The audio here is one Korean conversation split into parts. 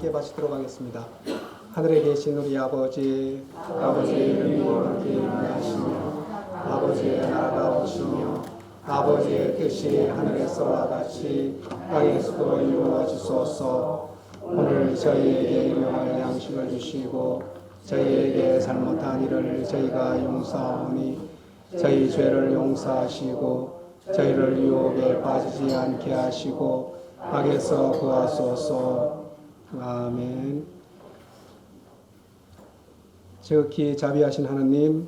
함께 바치도록 하겠습니다. 하늘에 계신 우리 아버지, 아버지의 이름이 거룩히 하시며 아버지의 나라가 오시며 아버지의 뜻이 하늘에서와 같이 땅에서도 이루어지소서. 오늘 저희에게 일용할 양식을 주시고 저희에게 잘못한 일을 저희가 용서하오니 저희 죄를 용서하시고 저희를 유혹에 빠지지 않게 하시고 악에서 구하소서. 아멘. 지극히 자비하신 하나님,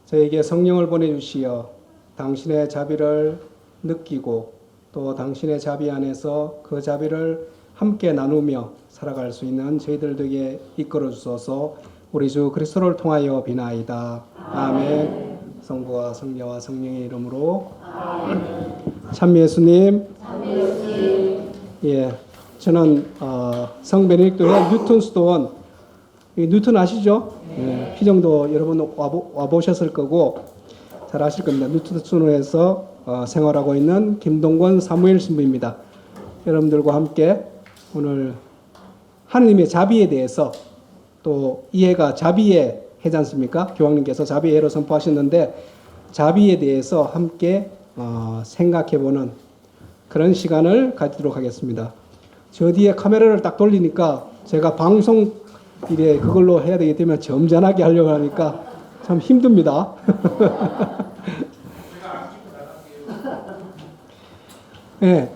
저에게 성령을 보내주시어 당신의 자비를 느끼고 또 당신의 자비 안에서 그 자비를 함께 나누며 살아갈 수 있는 저희들 되게 이끌어 주소서. 우리 주 그리스도를 통하여 비나이다. 아멘. 성부와 성자와 성령의 이름으로. 참미 예수님. 예, 저는 성 베네딕토의 뉴턴 수도원, 뉴턴 아시죠? 예, 피정도 여러분 와보셨을 거고 잘 아실 겁니다. 뉴턴 수도원에서 생활하고 있는 김동권 사무엘 신부입니다. 여러분들과 함께 오늘 하느님의 자비에 대해서, 또 이해가 자비의 해지 않습니까? 교황님께서 자비의 해로 선포하셨는데 자비에 대해서 함께 생각해보는 그런 시간을 가지도록 하겠습니다. 저 뒤에 카메라를 딱 돌리니까 제가 방송 일에 그걸로 해야 되기 때문에 점잖하게 하려고 하니까 참 힘듭니다. 네,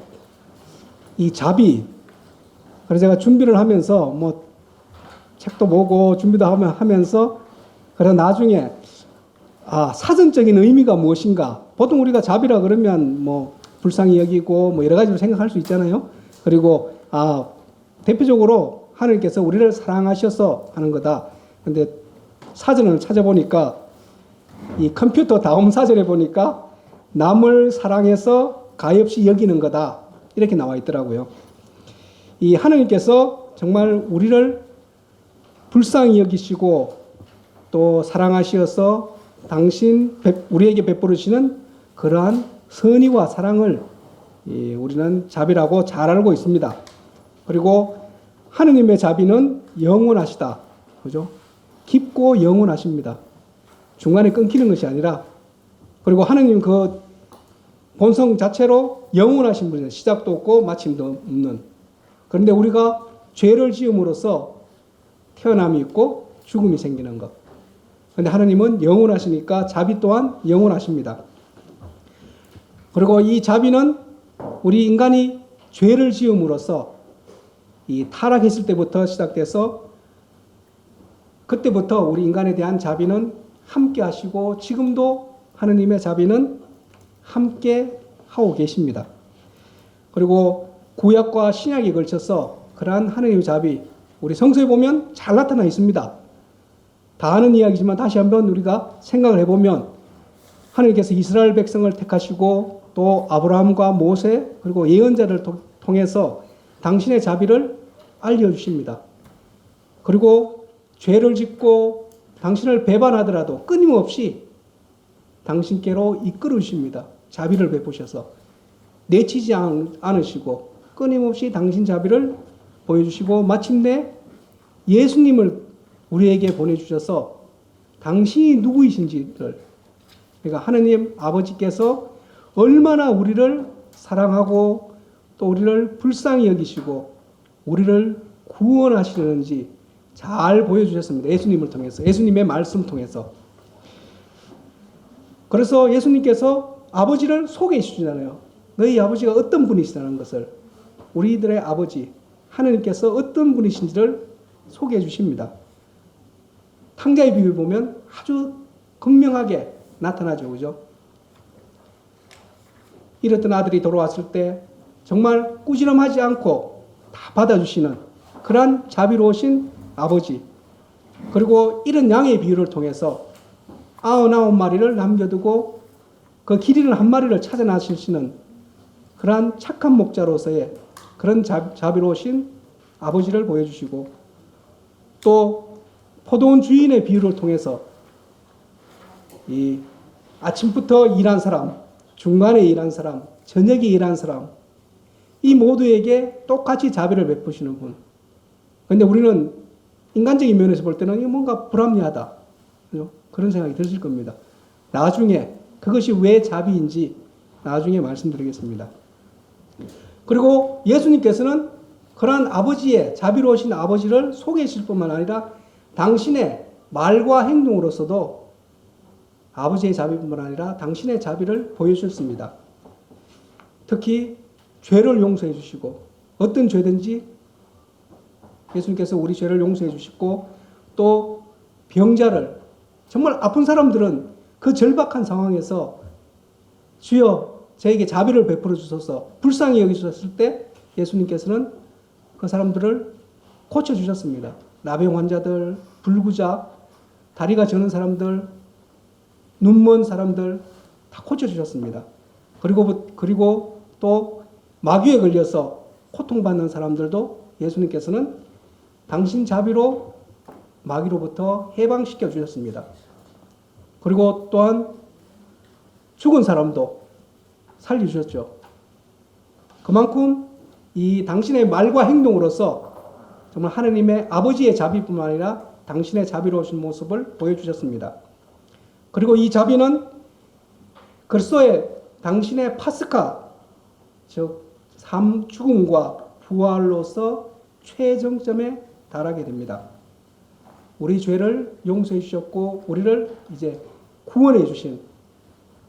이 자비. 그래서 제가 준비를 하면서 뭐 책도 보고 준비도 하면서 그래서 나중에 사전적인 의미가 무엇인가. 보통 우리가 자비라 그러면 뭐 불쌍히 여기고 뭐 여러 가지로 생각할 수 있잖아요. 그리고 대표적으로 하나님께서 우리를 사랑하셔서 하는 거다. 근데 사전을 찾아보니까 이 컴퓨터 다음 사전에 보니까 남을 사랑해서 가엾이 여기는 거다. 이렇게 나와 있더라고요. 이 하나님께서 정말 우리를 불쌍히 여기시고 또 사랑하시어서 우리에게 베풀으시는 그러한 선의와 사랑을 우리는 자비라고 잘 알고 있습니다. 그리고 하느님의 자비는 영원하시다. 그죠? 깊고 영원하십니다. 중간에 끊기는 것이 아니라, 그리고 하느님 그 본성 자체로 영원하신 분이에요. 시작도 없고 마침도 없는. 그런데 우리가 죄를 지음으로써 태어남이 있고 죽음이 생기는 것. 그런데 하느님은 영원하시니까 자비 또한 영원하십니다. 그리고 이 자비는 우리 인간이 죄를 지음으로써 이 타락했을 때부터 시작돼서 그때부터 우리 인간에 대한 자비는 함께 하시고 지금도 하느님의 자비는 함께 하고 계십니다. 그리고 구약과 신약에 걸쳐서 그러한 하느님의 자비, 우리 성서에 보면 잘 나타나 있습니다. 다 아는 이야기지만 다시 한번 우리가 생각을 해보면 하느님께서 이스라엘 백성을 택하시고 또 아브라함과 모세 그리고 예언자를 통해서 당신의 자비를 알려주십니다. 그리고 죄를 짓고 당신을 배반하더라도 끊임없이 당신께로 이끌으십니다. 자비를 베푸셔서 내치지 않으시고 끊임없이 당신 자비를 보여주시고 마침내 예수님을 우리에게 보내주셔서 당신이 누구이신지를, 그러니까 하느님 아버지께서 얼마나 우리를 사랑하고 또 우리를 불쌍히 여기시고 우리를 구원하시려는지 잘 보여주셨습니다. 예수님을 통해서, 예수님의 말씀을 통해서. 그래서 예수님께서 아버지를 소개해 주시잖아요. 너희 아버지가 어떤 분이시다는 것을, 우리들의 아버지 하느님께서 어떤 분이신지를 소개해 주십니다. 탕자의 비유를 보면 아주 극명하게 나타나죠. 그죠? 잃었던 아들이 돌아왔을 때 정말 꾸지람하지 않고 다 받아주시는 그러한 자비로우신 아버지, 그리고 이런 양의 비유를 통해서 99마리를 남겨두고 그 길 잃은 한 마리를 찾아 나시는 그러한 착한 목자로서의 그런 자비로우신 아버지를 보여주시고, 또 포도원 주인의 비유를 통해서 이 아침부터 일한 사람, 중간에 일한 사람, 저녁에 일한 사람, 이 모두에게 똑같이 자비를 베푸시는 분. 근데 우리는 인간적인 면에서 볼 때는 이게 뭔가 불합리하다. 그죠? 그런 생각이 드실 겁니다. 나중에 그것이 왜 자비인지 나중에 말씀드리겠습니다. 그리고 예수님께서는 그러한 아버지의 자비로우신 아버지를 소개하실 뿐만 아니라 당신의 말과 행동으로서도 아버지의 자비뿐만 아니라 당신의 자비를 보여주셨습니다. 특히 죄를 용서해 주시고 어떤 죄든지 예수님께서 우리 죄를 용서해 주시고 또 병자를 정말 아픈 사람들은 그 절박한 상황에서 주여 저에게 자비를 베풀어 주소서 불쌍히 여기셨을 때 예수님께서는 그 사람들을 고쳐주셨습니다. 나병 환자들, 불구자, 다리가 저는 사람들, 눈먼 사람들 다 고쳐주셨습니다. 그리고 또 마귀에 걸려서 고통받는 사람들도 예수님께서는 당신 자비로 마귀로부터 해방시켜 주셨습니다. 그리고 또한 죽은 사람도 살려주셨죠. 그만큼 이 당신의 말과 행동으로서 정말 하나님의 아버지의 자비뿐만 아니라 당신의 자비로우신 모습을 보여주셨습니다. 그리고 이 자비는 그리스도의 당신의 파스카, 즉 죽음과 부활로서 최정점에 달하게 됩니다. 우리 죄를 용서해 주셨고 우리를 이제 구원해 주신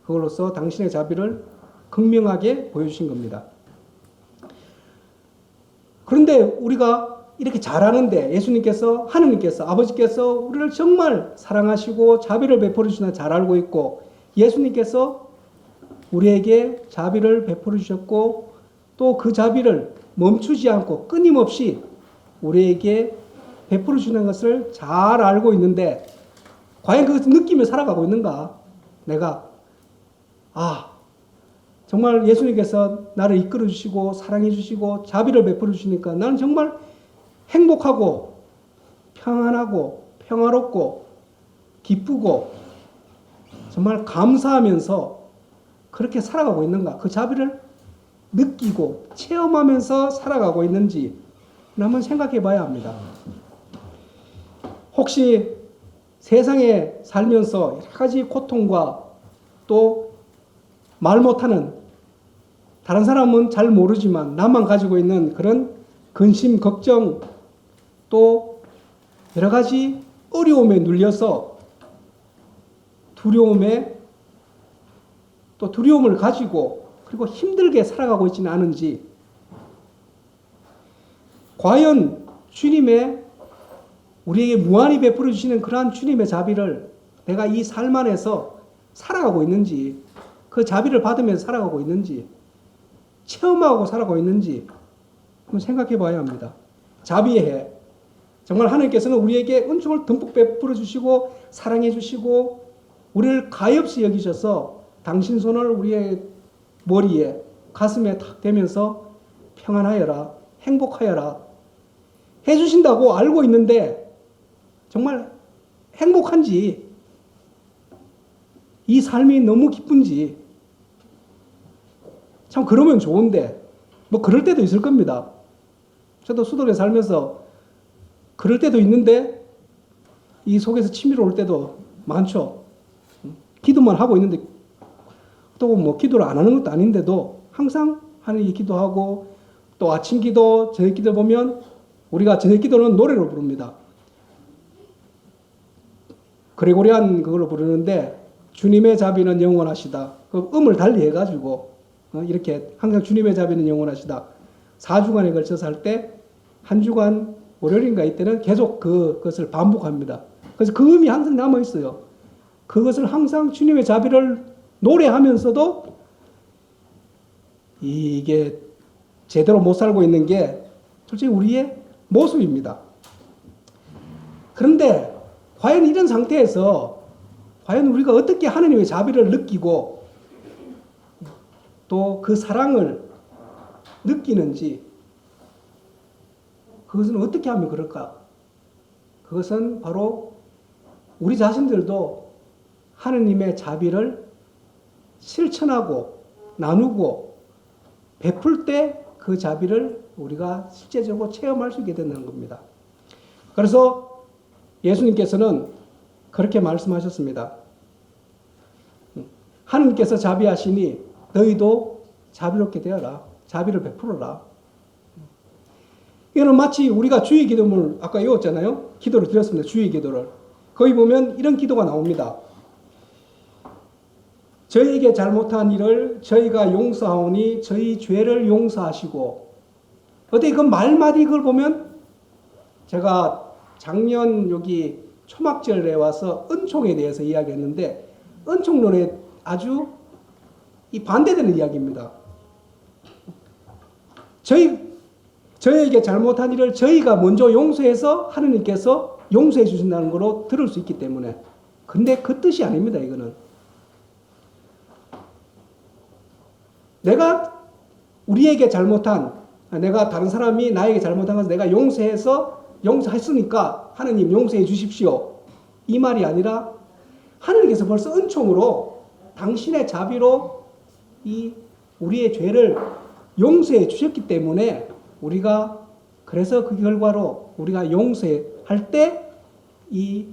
그걸로서 당신의 자비를 극명하게 보여주신 겁니다. 그런데 우리가 이렇게 잘하는데 예수님께서, 하느님께서, 아버지께서 우리를 정말 사랑하시고 자비를 베풀어 주시나 잘 알고 있고 예수님께서 우리에게 자비를 베풀어 주셨고 또 그 자비를 멈추지 않고 끊임없이 우리에게 베풀어 주는 것을 잘 알고 있는데 과연 그것을 느끼며 살아가고 있는가? 내가 정말 예수님께서 나를 이끌어 주시고 사랑해 주시고 자비를 베풀어 주시니까 나는 정말 행복하고 평안하고 평화롭고 기쁘고 정말 감사하면서 그렇게 살아가고 있는가? 그 자비를 느끼고 체험하면서 살아가고 있는지 한번 생각해 봐야 합니다. 혹시 세상에 살면서 여러 가지 고통과 또 말 못하는 다른 사람은 잘 모르지만 나만 가지고 있는 그런 근심, 걱정 또 여러 가지 어려움에 눌려서 두려움을 가지고 그리고 힘들게 살아가고 있지는 않은지 과연 주님의 우리에게 무한히 베풀어 주시는 그러한 주님의 자비를 내가 이 삶 안에서 살아가고 있는지 그 자비를 받으면서 살아가고 있는지 체험하고 살아가고 있는지 한번 생각해 봐야 합니다. 자비의 해. 정말 하나님께서는 우리에게 은총을 듬뿍 베풀어 주시고 사랑해 주시고 우리를 가엾이 여기셔서 당신 손을 우리의 머리에 가슴에 탁 대면서 평안하여라 행복하여라 해주신다고 알고 있는데 정말 행복한지 이 삶이 너무 기쁜지 참 그러면 좋은데 뭐 그럴 때도 있을 겁니다. 저도 수도에 살면서 그럴 때도 있는데 이 속에서 치밀어 올 때도 많죠. 기도만 하고 있는데 또 뭐 기도를 안 하는 것도 아닌데도 항상 하나님께 기도하고 또 아침 기도, 저녁 기도 보면 우리가 저녁 기도는 노래로 부릅니다. 그레고리안 그걸로 부르는데 주님의 자비는 영원하시다. 그 음을 달리 해가지고 이렇게 항상 주님의 자비는 영원하시다. 4주간에 걸쳐서 할 때 한 주간 월요일인가 이때는 계속 그것을 반복합니다. 그래서 그 음이 항상 남아있어요. 그것을 항상 주님의 자비를 노래하면서도 이게 제대로 못 살고 있는 게 솔직히 우리의 모습입니다. 그런데 과연 이런 상태에서 과연 우리가 어떻게 하나님의 자비를 느끼고 또 그 사랑을 느끼는지 그것은 어떻게 하면 그럴까? 그것은 바로 우리 자신들도 하느님의 자비를 실천하고 나누고 베풀 때 그 자비를 우리가 실제적으로 체험할 수 있게 된다는 겁니다. 그래서 예수님께서는 그렇게 말씀하셨습니다. 하느님께서 자비하시니 너희도 자비롭게 되어라. 자비를 베풀어라. 이거는 마치 우리가 주의 기도를 아까 외웠잖아요. 기도를 드렸습니다. 주의 기도를. 거기 보면 이런 기도가 나옵니다. 저희에게 잘못한 일을 저희가 용서하오니 저희 죄를 용서하시고. 어떻게 그 말마디 그걸 보면 제가 작년 여기 초막절에 와서 은총에 대해서 이야기했는데 은총론에 아주 이 반대되는 이야기입니다. 저희에게 잘못한 일을 저희가 먼저 용서해서 하느님께서 용서해 주신다는 거로 들을 수 있기 때문에. 근데 그 뜻이 아닙니다, 이거는. 내가 우리에게 잘못한, 내가 다른 사람이 나에게 잘못한 것을 내가 용서했으니까 하느님 용서해 주십시오. 이 말이 아니라 하느님께서 벌써 은총으로 당신의 자비로 이 우리의 죄를 용서해 주셨기 때문에 우리가 그래서 그 결과로 우리가 용서할 때 이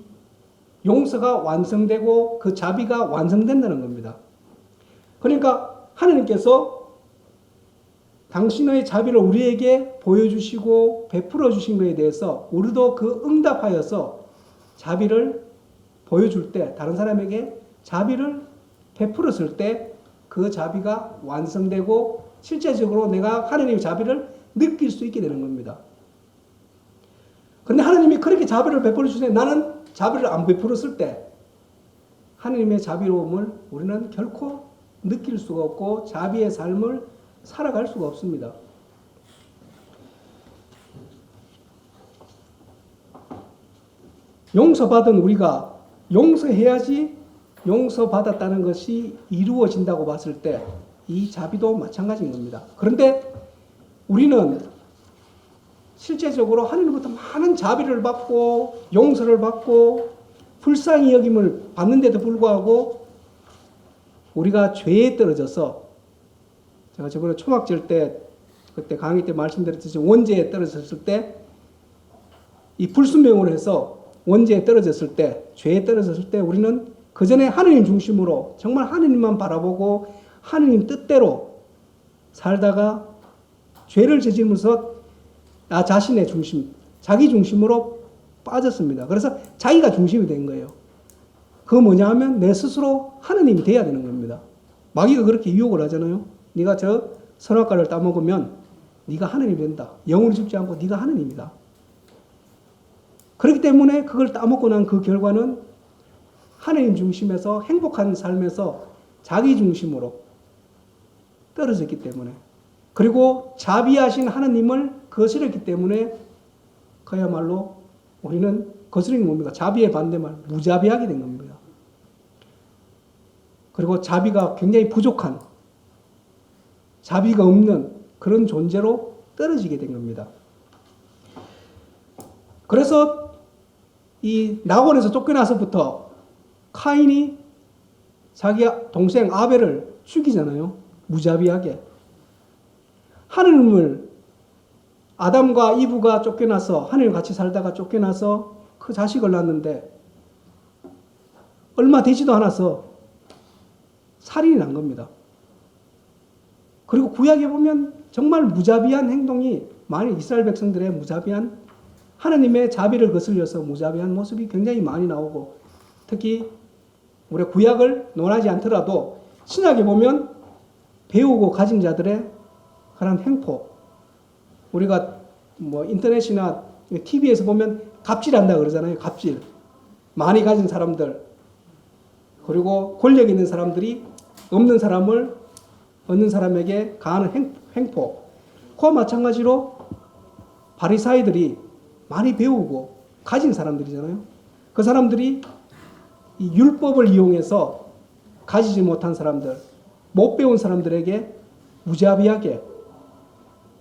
용서가 완성되고 그 자비가 완성된다는 겁니다. 그러니까 하느님께서 당신의 자비를 우리에게 보여주시고 베풀어 주신 것에 대해서 우리도 그 응답하여서 자비를 보여줄 때, 다른 사람에게 자비를 베풀었을 때 그 자비가 완성되고 실제적으로 내가 하느님의 자비를 느낄 수 있게 되는 겁니다. 그런데 하느님이 그렇게 자비를 베풀어 주시는데 나는 자비를 안 베풀었을 때 하느님의 자비로움을 우리는 결코 느낄 수가 없고 자비의 삶을 살아갈 수가 없습니다. 용서받은 우리가 용서해야지 용서받았다는 것이 이루어진다고 봤을 때 이 자비도 마찬가지인 겁니다. 그런데 우리는 실제적으로 하느님부터 많은 자비를 받고 용서를 받고 불쌍히 여김을 받는데도 불구하고 우리가 죄에 떨어져서, 제가 저번에 초막절 때 그때 강의 때 말씀드렸듯이 원죄에 떨어졌을 때 이 불순명을 해서 원죄에 떨어졌을 때, 죄에 떨어졌을 때 우리는 그 전에 하느님 중심으로 정말 하느님만 바라보고 하느님 뜻대로 살다가 죄를 저지르면서 나 자신의 중심, 자기 중심으로 빠졌습니다. 그래서 자기가 중심이 된 거예요. 그거 뭐냐 하면 내 스스로 하느님이 돼야 되는 겁니다. 마귀가 그렇게 유혹을 하잖아요. 네가 저 선악과를 따먹으면 네가 하느님이 된다. 영원히 죽지 않고 네가 하느님이다. 그렇기 때문에 그걸 따먹고 난 그 결과는 하느님 중심에서 행복한 삶에서 자기 중심으로 떨어졌기 때문에, 그리고 자비하신 하느님을 거스렸기 때문에 그야말로 우리는 거스린 뭡니까? 자비의 반대말 무자비하게 된 겁니다. 그리고 자비가 굉장히 부족한, 자비가 없는 그런 존재로 떨어지게 된 겁니다. 그래서 이 낙원에서 쫓겨나서부터 카인이 자기 동생 아벨을 죽이잖아요. 무자비하게. 하느님을, 아담과 이브가 쫓겨나서 하느님 같이 살다가 쫓겨나서 그 자식을 낳았는데 얼마 되지도 않아서 살인이 난 겁니다. 그리고 구약에 보면 정말 무자비한 행동이 많이, 이스라엘 백성들의 무자비한, 하느님의 자비를 거슬려서 무자비한 모습이 굉장히 많이 나오고, 특히 우리 구약을 논하지 않더라도 신약에 보면 배우고 가진 자들의 그런 행포, 우리가 뭐 인터넷이나 TV에서 보면 갑질한다 그러잖아요. 갑질. 많이 가진 사람들, 그리고 권력 있는 사람들이 없는 사람을 얻는 사람에게 가하는 행포. 그와 마찬가지로 바리사이들이 많이 배우고 가진 사람들이잖아요. 그 사람들이 이 율법을 이용해서 가지지 못한 사람들, 못 배운 사람들에게 무자비하게,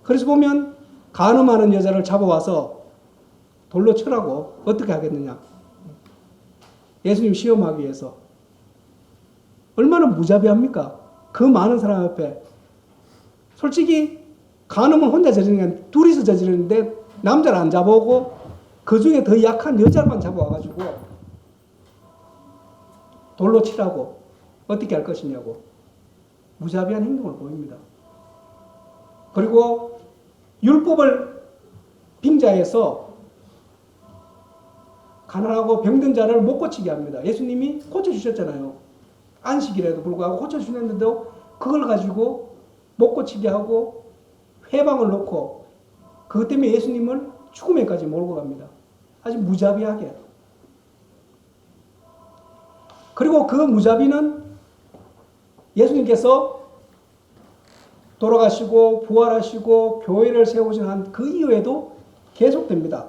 그래서 보면 간음하는 여자를 잡아와서 돌로 쳐라고 어떻게 하겠느냐. 예수님 시험하기 위해서. 얼마나 무자비합니까? 그 많은 사람 앞에. 솔직히 간음은 혼자 저지르는 게 아니라 둘이서 저지르는데 남자를 안 잡아오고 그 중에 더 약한 여자만 잡아와가지고 돌로 치라고 어떻게 할 것이냐고 무자비한 행동을 보입니다. 그리고 율법을 빙자해서 가난하고 병든 자를 못 고치게 합니다. 예수님이 고쳐주셨잖아요. 안식일에도 불구하고 고쳐주셨는데도 그걸 가지고 못 고치게 하고 회방을 놓고 그것 때문에 예수님을 죽음에까지 몰고 갑니다. 아주 무자비하게. 그리고 그 무자비는 예수님께서 돌아가시고 부활하시고 교회를 세우신 한 그 이후에도 계속됩니다.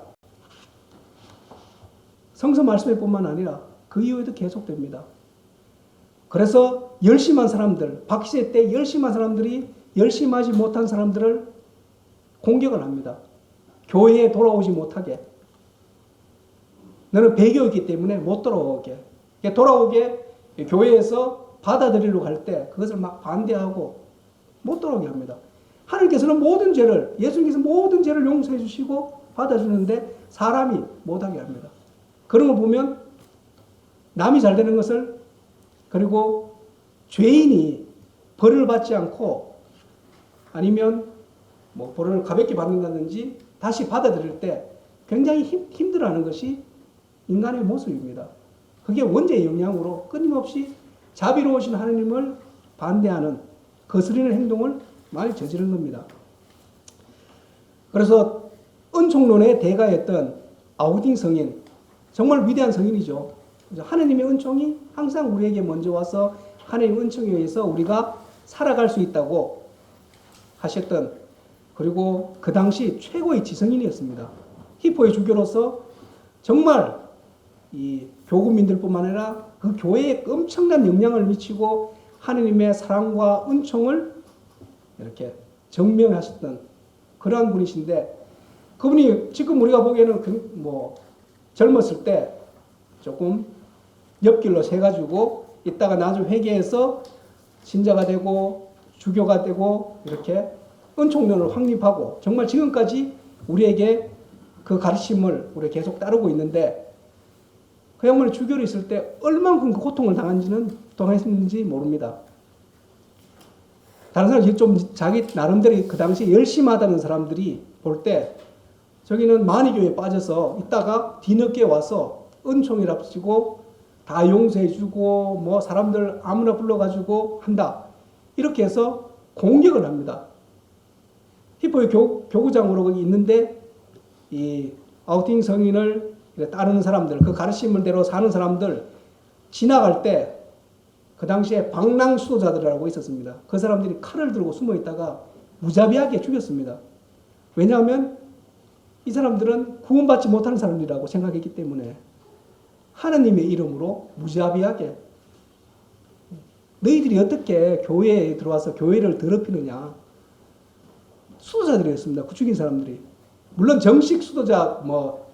성서 말씀일 뿐만 아니라 그 이후에도 계속됩니다. 그래서 열심한 사람들, 박시대 때 열심한 사람들이 열심하지 못한 사람들을 공격을 합니다. 교회에 돌아오지 못하게. 너는 배교였기 때문에 못 돌아오게. 돌아오게 교회에서 받아들이려고 할 때 그것을 막 반대하고 못 돌아오게 합니다. 하나님께서는 모든 죄를, 예수님께서 모든 죄를 용서해 주시고 받아주는데 사람이 못하게 합니다. 그런 걸 보면 남이 잘 되는 것을, 그리고 죄인이 벌을 받지 않고 아니면 뭐 벌을 가볍게 받는다든지 다시 받아들일 때 굉장히 힘들어하는 것이 인간의 모습입니다. 그게 원죄의 영향으로 끊임없이 자비로우신 하나님을 반대하는 거스르는 행동을 많이 저지른 겁니다. 그래서 은총론의 대가였던 아우딩 성인, 정말 위대한 성인이죠. 하나님의 은총이 항상 우리에게 먼저 와서 하나님의 은총에 의해서 우리가 살아갈 수 있다고 하셨던, 그리고 그 당시 최고의 지성인이었습니다. 히포의 주교로서 정말 이 교구민들뿐만 아니라 그 교회에 엄청난 영향을 미치고 하나님의 사랑과 은총을 이렇게 증명하셨던 그러한 분이신데, 그분이 지금 우리가 보기에는 뭐 젊었을 때 조금 옆길로 새가지고 있다가 나중에 회개해서 신자가 되고 주교가 되고 이렇게 은총론을 확립하고 정말 지금까지 우리에게 그 가르침을 우리 계속 따르고 있는데, 그 양반이 주교로 있을 때 얼만큼 그 고통을 당했는지 모릅니다. 다른 사람이 좀 자기 나름대로 그 당시 열심하다는 사람들이 볼 때 저기는 만이교에 빠져서 있다가 뒤늦게 와서 은총이랍시고 다 용서해주고 뭐 사람들 아무나 불러가지고 한다. 이렇게 해서 공격을 합니다. 히포의 교구장으로 거기 있는데 이 아우팅 성인을 따르는 사람들, 그 가르침대로 사는 사람들 지나갈 때 그 당시에 방랑 수도자들이라고 있었습니다. 그 사람들이 칼을 들고 숨어 있다가 무자비하게 죽였습니다. 왜냐하면 이 사람들은 구원받지 못하는 사람이라고 생각했기 때문에 하나님의 이름으로 무자비하게, 너희들이 어떻게 교회에 들어와서 교회를 더럽히느냐. 수도자들이었습니다. 그 죽인 사람들이. 물론 정식 수도자 뭐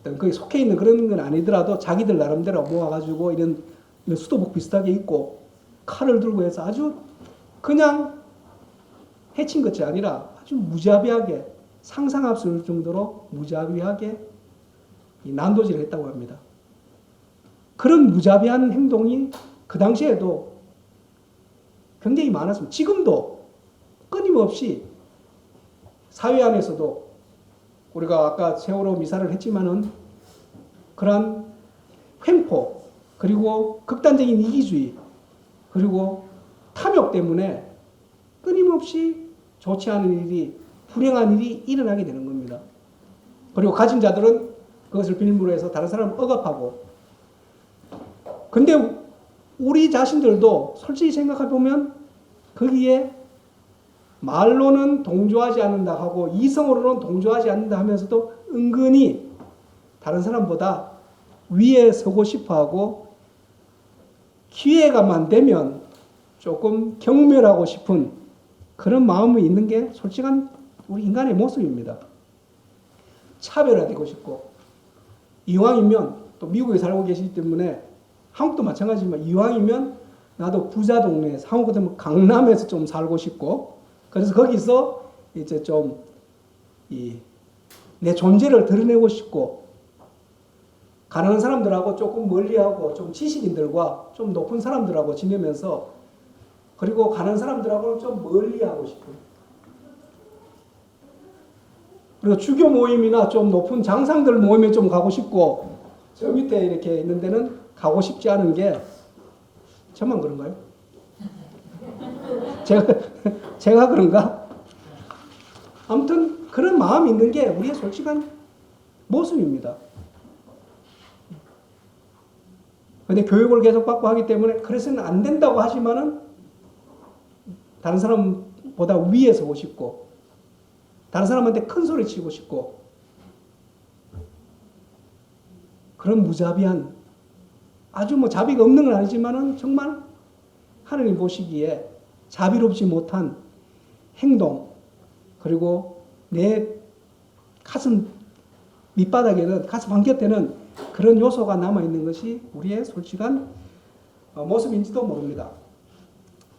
거기 속해 있는 그런 건 아니더라도 자기들 나름대로 모아가지고 이런 수도복 비슷하게 입고 칼을 들고 해서 아주 그냥 해친 것이 아니라 아주 무자비하게, 상상 앞설 정도로 무자비하게 난도질을 했다고 합니다. 그런 무자비한 행동이 그 당시에도 굉장히 많았습니다. 지금도 끊임없이 사회 안에서도 우리가 아까 세월호 미사를 했지만은 그러한 횡포, 그리고 극단적인 이기주의, 그리고 탐욕 때문에 끊임없이 좋지 않은 일이, 불행한 일이 일어나게 되는 겁니다. 그리고 가진 자들은 그것을 빌미로 해서 다른 사람을 억압하고. 근데 우리 자신들도 솔직히 생각해 보면 거기에 말로는 동조하지 않는다 하고 이성으로는 동조하지 않는다 하면서도 은근히 다른 사람보다 위에 서고 싶어 하고 기회가만 되면 조금 경멸하고 싶은 그런 마음이 있는 게 솔직한 우리 인간의 모습입니다. 차별화되고 싶고, 이왕이면 또 미국에 살고 계시기 때문에 한국도 마찬가지지만 이왕이면 나도 부자 동네에서, 한국 같으면 강남에서 좀 살고 싶고, 그래서 거기서 이제 좀 이 내 존재를 드러내고 싶고 가난한 사람들하고 조금 멀리하고 좀 지식인들과 좀 높은 사람들하고 지내면서 그리고 가난한 사람들하고는 좀 멀리하고 싶은 그리고 주교 모임이나 좀 높은 장상들 모임에 좀 가고 싶고 저 밑에 이렇게 있는 데는 가고 싶지 않은 게 저만 그런가요? 제가 그런가? 아무튼 그런 마음이 있는 게 우리의 솔직한 모습입니다. 근데 교육을 계속 받고 하기 때문에 그래서는 안 된다고 하지만은 다른 사람보다 위에 서고 싶고 다른 사람한테 큰 소리 치고 싶고 그런 무자비한 아주 뭐 자비가 없는 건 아니지만은 정말 하나님 보시기에 자비롭지 못한 행동 그리고 내 가슴 밑바닥에는 가슴 한곁에는 그런 요소가 남아있는 것이 우리의 솔직한 모습인지도 모릅니다.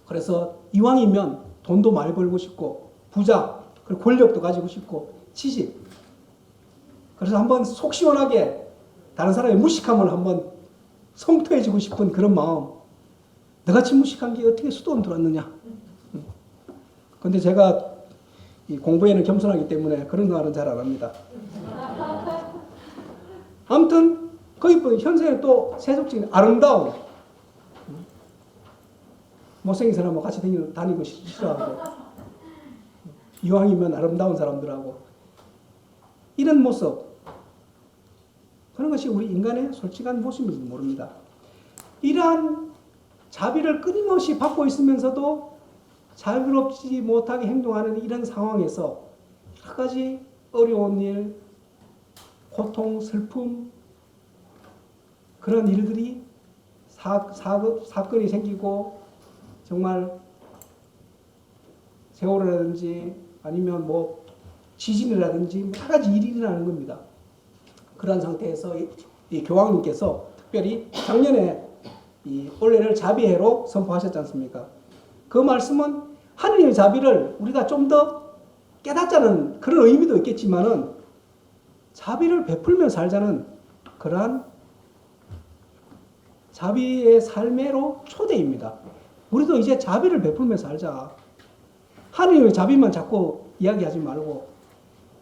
그래서 이왕이면 돈도 많이 벌고 싶고 부자 그리고 권력도 가지고 싶고 지식 그래서 한번 속 시원하게 다른 사람의 무식함을 한번 성토해주고 싶은 그런 마음 너같이 무식한 게 어떻게 수도원 들어왔느냐 근데 제가 이 공부에는 겸손하기 때문에 그런 말은 잘 안 합니다. 아무튼 거기 현세에 또 세속적인 아름다움 못생긴 사람하고 같이 다니고 싫어하고 이왕이면 아름다운 사람들하고 이런 모습 그런 것이 우리 인간의 솔직한 모습인지 모릅니다. 이러한 자비를 끊임없이 받고 있으면서도 자비롭지 못하게 행동하는 이런 상황에서 여러 가지 어려운 일, 고통, 슬픔 그런 일들이 사건이 생기고 정말 세월호라든지 아니면 뭐 지진이라든지 여러 가지 일이 일어나는 겁니다. 그런 상태에서 이 교황님께서 특별히 작년에 이 올해를 자비해로 선포하셨지 않습니까? 그 말씀은 하느님의 자비를 우리가 좀 더 깨닫자는 그런 의미도 있겠지만은 자비를 베풀며 살자는 그러한 자비의 삶으로 초대입니다. 우리도 이제 자비를 베풀며 살자. 하느님의 자비만 자꾸 이야기하지 말고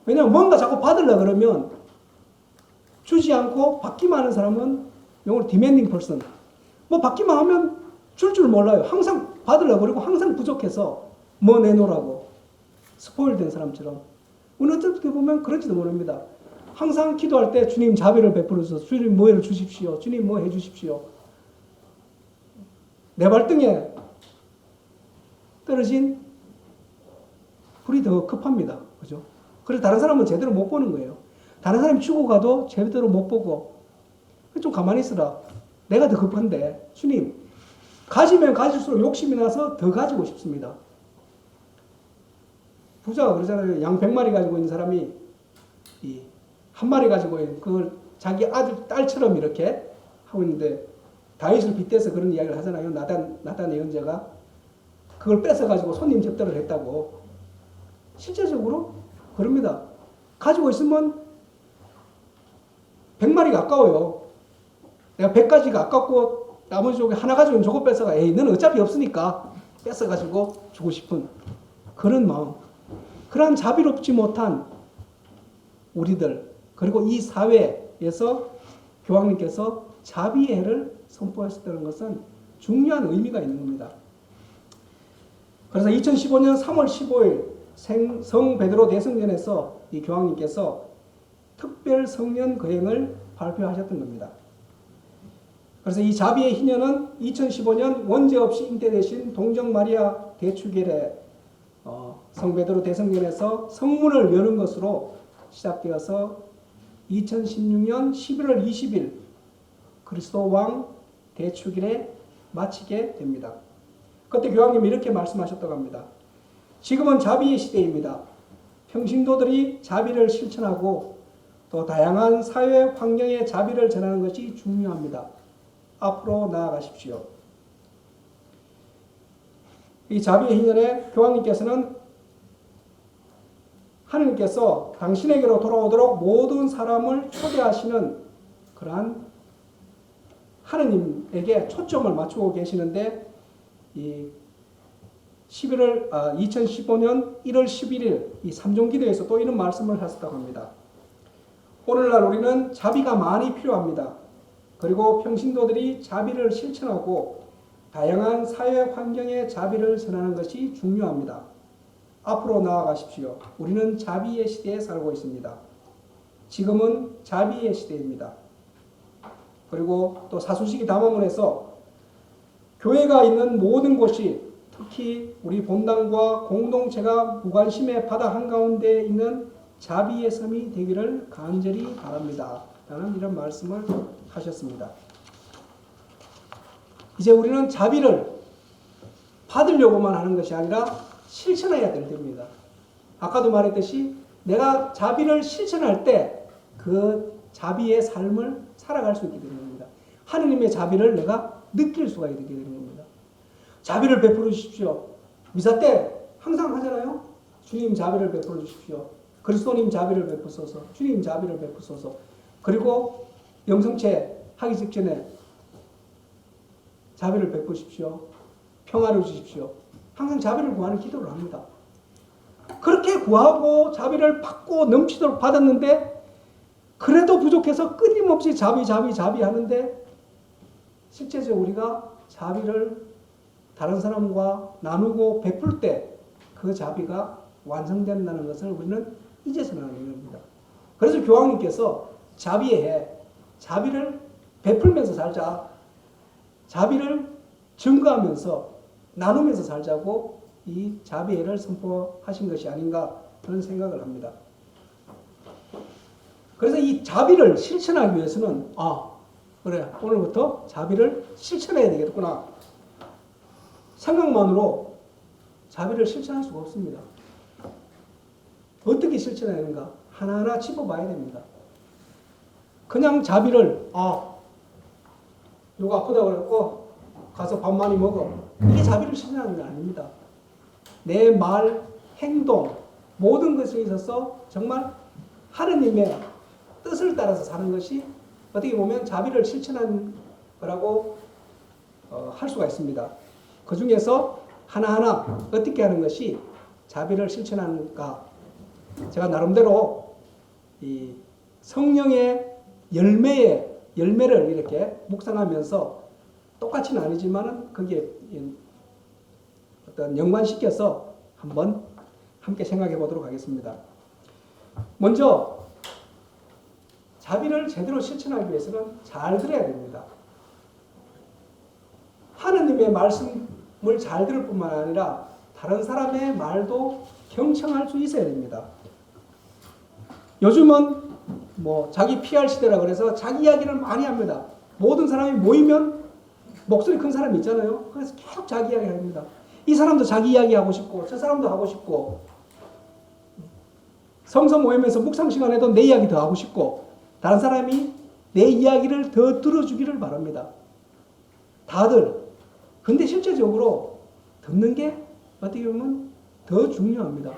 왜냐하면 뭔가 자꾸 받으려 그러면 주지 않고 받기만 하는 사람은 영어로 demanding person 뭐 받기만 하면 줄 몰라요. 항상 받으려고 그러고 항상 부족해서 뭐 내놓으라고 스포일 된 사람처럼 우리는 어떻게 보면 그런지도 모릅니다. 항상 기도할 때 주님 자비를 베풀어서 주님 뭐를 주십시오. 주님 뭐 해주십시오. 내 발등에 떨어진 불이 더 급합니다. 그죠? 그래서 다른 사람은 제대로 못 보는 거예요. 다른 사람이 죽어가도 제대로 못 보고 좀 가만히 있으라. 내가 더 급한데 주님 가지면 가질수록 욕심이 나서 더 가지고 싶습니다. 부자가 그러잖아요. 양 100마리 가지고 있는 사람이 이 한 마리 가지고 있는 그걸 자기 아들 딸처럼 이렇게 하고 있는데 다윗을 빗대서 그런 이야기를 하잖아요. 나단 예언자가 그걸 뺏어가지고 손님 접대를 했다고. 실제적으로 그럽니다. 가지고 있으면 100마리가 아까워요. 내가 100가지가 아깝고 나머지 쪽에 하나 가지고 있는 저거 뺏어가 에이 너는 어차피 없으니까 뺏어가지고 주고 싶은 그런 마음. 그러한 자비롭지 못한 우리들 그리고 이 사회에서 교황님께서 자비의 해를 선포하셨다는 것은 중요한 의미가 있는 겁니다. 그래서 2015년 3월 15일 성 베드로 대성전에서 이 교황님께서 특별 성년 거행을 발표하셨던 겁니다. 그래서 이 자비의 희년은 2015년 원죄 없이 잉태되신 동정 마리아 대축일에 성 베드로 대성전에서 성문을 여는 것으로 시작되어서 2016년 11월 20일 그리스도 왕 대축일에 마치게 됩니다. 그때 교황님이 이렇게 말씀하셨다고 합니다. 지금은 자비의 시대입니다. 평신도들이 자비를 실천하고 또 다양한 사회 환경에 자비를 전하는 것이 중요합니다. 앞으로 나아가십시오. 이 자비의 희년에 교황님께서는 하느님께서 당신에게로 돌아오도록 모든 사람을 초대하시는 그러한 하느님에게 초점을 맞추고 계시는데, 이 2015년 1월 11일 이 삼종기도에서 또 이런 말씀을 하셨다고 합니다. 오늘날 우리는 자비가 많이 필요합니다. 그리고 평신도들이 자비를 실천하고 다양한 사회 환경에 자비를 전하는 것이 중요합니다. 앞으로 나아가십시오. 우리는 자비의 시대에 살고 있습니다. 지금은 자비의 시대입니다. 그리고 또 사수시기 담화문에서 교회가 있는 모든 곳이, 특히 우리 본당과 공동체가 무관심의 바다 한가운데 있는 자비의 섬이 되기를 간절히 바랍니다. 라는 이런 말씀을 하셨습니다. 이제 우리는 자비를 받으려고만 하는 것이 아니라 실천해야 될 때입니다. 아까도 말했듯이 내가 자비를 실천할 때 그 자비의 삶을 살아갈 수 있게 되는 겁니다. 하느님의 자비를 내가 느낄 수가 있게 되는 겁니다. 자비를 베풀어 주십시오. 미사 때 항상 하잖아요. 주님 자비를 베풀어 주십시오. 그리스도님 자비를 베푸소서. 주님 자비를 베푸소서. 그리고 영성체 하기 직전에 자비를 베푸십시오. 평화를 주십시오. 항상 자비를 구하는 기도를 합니다. 그렇게 구하고 자비를 받고 넘치도록 받았는데, 그래도 부족해서 끊임없이 자비 하는데, 실제적으로 우리가 자비를 다른 사람과 나누고 베풀 때 그 자비가 완성된다는 것을 우리는 이제서는 아는 겁니다. 그래서 교황님께서 자비의 해, 자비를 베풀면서 살자, 자비를 증거하면서 나누면서 살자고 이 자비해를 선포하신 것이 아닌가 그런 생각을 합니다. 그래서 이 자비를 실천하기 위해서는 그래, 오늘부터 자비를 실천해야 되겠구나 생각만으로 자비를 실천할 수가 없습니다. 어떻게 실천해야 되는가? 하나하나 짚어봐야 됩니다. 그냥 자비를 누가 아프다고 그랬고 가서 밥 많이 먹어, 이게 자비를 실천하는 게 아닙니다. 내 말, 행동 모든 것에 있어서 정말 하느님의 뜻을 따라서 사는 것이 어떻게 보면 자비를 실천하는 거라고 할 수가 있습니다. 그 중에서 하나하나 어떻게 하는 것이 자비를 실천하는가, 제가 나름대로 이 성령의 열매를 이렇게 묵상하면서 똑같이는 아니지만은 거기에 어떤 연관시켜서 한번 함께 생각해 보도록 하겠습니다. 먼저 자비를 제대로 실천하기 위해서는 잘 들어야 됩니다. 하느님의 말씀을 잘 들을 뿐만 아니라 다른 사람의 말도 경청할 수 있어야 됩니다. 요즘은 자기 PR 시대라 그래서 자기 이야기를 많이 합니다. 모든 사람이 모이면 목소리 큰 사람이 있잖아요. 그래서 계속 자기 이야기 합니다. 이 사람도 자기 이야기 하고 싶고 저 사람도 하고 싶고, 성서 모임에서 묵상 시간에도 내 이야기 더 하고 싶고, 다른 사람이 내 이야기를 더 들어주기를 바랍니다. 다들. 근데 실제적으로 듣는 게 어떻게 보면 더 중요합니다.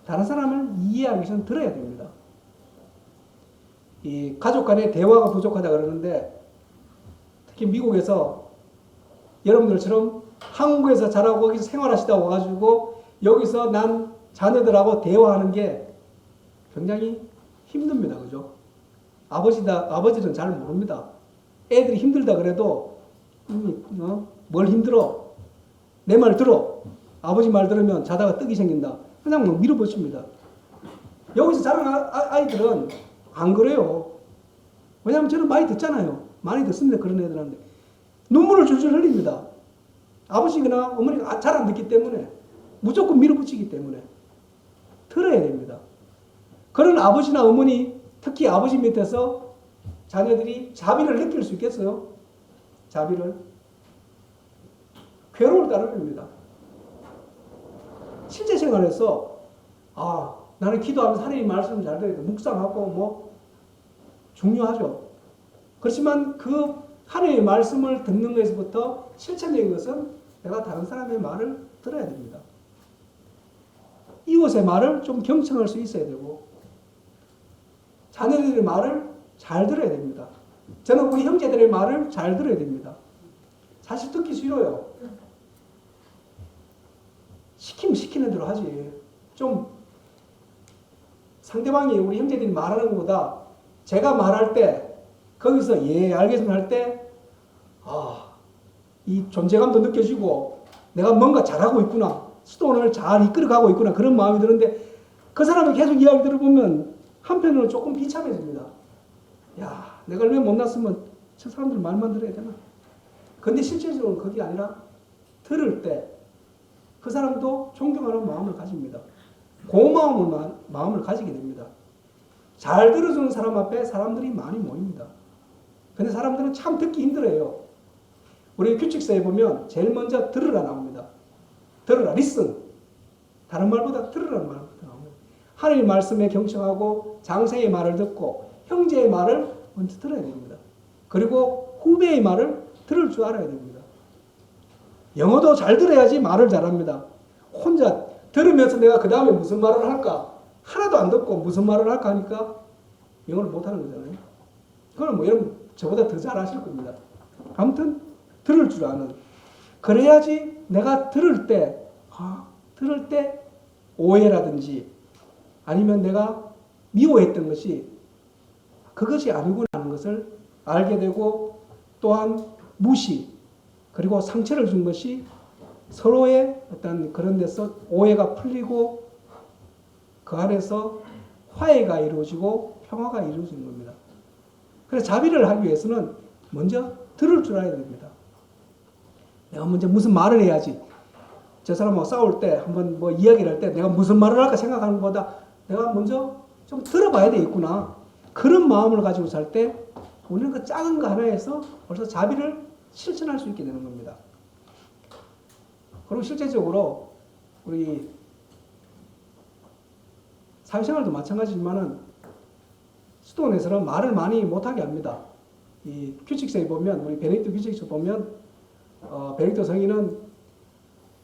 다른 사람을 이해하기 위해서는 들어야 됩니다. 이 가족 간의 대화가 부족하다 그러는데, 특히 미국에서 여러분들처럼 한국에서 자라고 거기서 생활하시다 와가지고 여기서 난 자녀들하고 대화하는 게 굉장히 힘듭니다. 그죠? 아버지는 잘 모릅니다. 애들이 힘들다 그래도 뭘 힘들어? 내 말 들어. 아버지 말 들으면 자다가 떡이 생긴다. 그냥 밀어붙입니다. 여기서 자란 아이들은 안 그래요. 왜냐하면 저는 많이 듣잖아요. 많이 듣습니다. 그런 애들한테. 눈물을 줄줄 흘립니다. 아버지나 어머니가 잘 안 듣기 때문에, 무조건 밀어붙이기 때문에 들어야 됩니다. 그런 아버지나 어머니, 특히 아버지 밑에서 자녀들이 자비를 느낄 수 있겠어요? 자비를. 괴로울 따름입니다. 실제 생활에서 나는 기도하면서 하나님 말씀 잘 들어야 돼. 묵상하고 중요하죠. 그렇지만 그 하나님의 말씀을 듣는 것에서부터 실천적인 것은 내가 다른 사람의 말을 들어야 됩니다. 이웃의 말을 좀 경청할 수 있어야 되고 자녀들의 말을 잘 들어야 됩니다. 저는 우리 형제들의 말을 잘 들어야 됩니다. 사실 듣기 싫어요. 시키면 시키는 대로 하지. 좀 상대방이 우리 형제들이 말하는 것보다 제가 말할 때 거기서 예 알겠습니다 할 때 이 존재감도 느껴지고 내가 뭔가 잘하고 있구나. 스톤을 잘 이끌어가고 있구나. 그런 마음이 드는데 그 사람이 계속 이야기 들어보면 한편으로는 조금 비참해집니다. 야, 내가 얼마나 못났으면 저 사람들 말만 들어야 되나. 근데 실질적으로는 그게 아니라 들을 때 그 사람도 존경하는 마음을 가집니다. 고마움을 마음을 가지게 됩니다. 잘 들어주는 사람 앞에 사람들이 많이 모입니다. 근데 사람들은 참 듣기 힘들어요. 우리 규칙서에 보면 제일 먼저 들으라 나옵니다. 들으라, listen. 다른 말보다 들으라는 말부터 나옵니다. 하나님 말씀에 경청하고 장생의 말을 듣고 형제의 말을 먼저 들어야 됩니다. 그리고 후배의 말을 들을 줄 알아야 됩니다. 영어도 잘 들어야지 말을 잘합니다. 혼자 들으면서 내가 그 다음에 무슨 말을 할까? 하나도 안 듣고 무슨 말을 할까 하니까 영어를 못하는 거잖아요. 그건 뭐 여러분 저보다 더 잘하실 겁니다. 아무튼 들을 줄 아는. 그래야지 내가 들을 때 오해라든지 아니면 내가 미워했던 것이 그것이 아니구나 하는 것을 알게 되고 또한 무시 그리고 상처를 준 것이 서로의 어떤 그런 데서 오해가 풀리고 그 안에서 화해가 이루어지고 평화가 이루어지는 겁니다. 그래서 자비를 하기 위해서는 먼저 들을 줄 알아야 됩니다. 내가 먼저 무슨 말을 해야지. 저 사람하고 싸울 때 한번 뭐 이야기를 할 때 내가 무슨 말을 할까 생각하는 것보다 내가 먼저 좀 들어봐야 되겠구나. 그런 마음을 가지고 살 때 우리는 그 작은 거 하나에서 벌써 자비를 실천할 수 있게 되는 겁니다. 그리고 실제적으로 우리 사회생활도 마찬가지지만은 수도원에서는 말을 많이 못하게 합니다. 이 규칙서에 보면 우리 베네딕토 규칙서 보면 베네딕토 성인은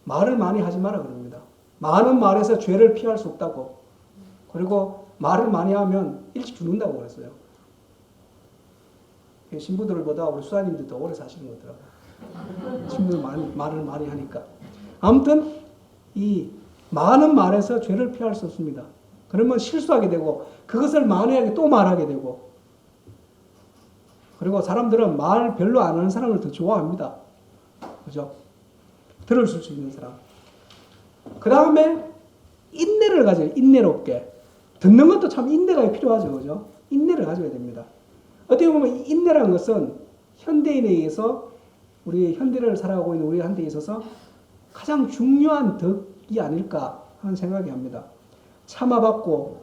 말을 많이 하지 마라 그럽니다. 많은 말에서 죄를 피할 수 없다고. 그리고 말을 많이 하면 일찍 죽는다고 그랬어요. 신부들보다 우리 수사님들이 더 오래 사시는 것 같더라고요. 신부들 말을 많이 하니까. 아무튼 이 많은 말에서 죄를 피할 수 없습니다. 그러면 실수하게 되고 그것을 만회하게 또 말하게 되고 그리고 사람들은 말 별로 안 하는 사람을 더 좋아합니다. 그죠? 들어줄 수 있는 사람. 그 다음에 인내를 가져요. 인내롭게. 듣는 것도 참 인내가 필요하죠. 그죠? 인내를 가져야 됩니다. 어떻게 보면 이 인내라는 것은 현대인에 의해서 우리 현대를 살아가고 있는 우리한테 있어서 가장 중요한 덕이 아닐까 하는 생각이 합니다. 참아받고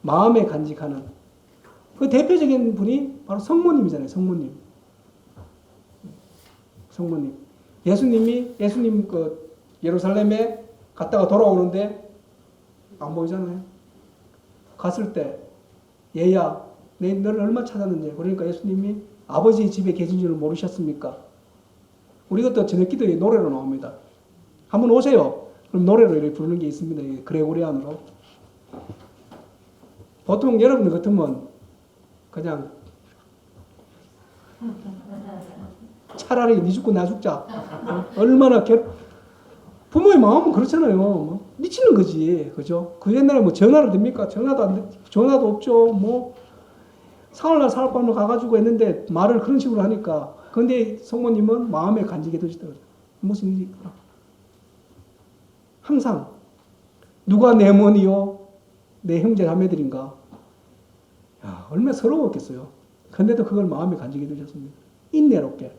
마음에 간직하는 그 대표적인 분이 바로 성모님이잖아요. 성모님. 예수님 그 예루살렘에 갔다가 돌아오는데 안 보이잖아요. 갔을 때 얘야 너를 얼마 찾았느냐. 그러니까 예수님이 아버지의 집에 계신 줄을 모르셨습니까? 우리 것도 저녁 기도에 노래로 나옵니다. 한번 오세요. 그럼 노래로 이렇게 부르는 게 있습니다. 그레고리안으로. 보통 여러분들 같으면 그냥 차라리 니 죽고 나 죽자. 얼마나 부모의 마음은 그렇잖아요. 뭐 미치는 거지. 그죠? 그 옛날에 뭐 전화를 됩니까? 전화도 없죠. 뭐 사흘날 사흘밤을 가가지고 했는데 말을 그런 식으로 하니까. 그런데 성모님은 마음에 간직해 두시더라고요. 무슨 일이 있구나. 항상 누가 내 어머니요? 내 형제 자매들인가? 야, 얼마나 서러웠겠어요. 근데도 그걸 마음에 간직해 두셨습니다. 인내롭게.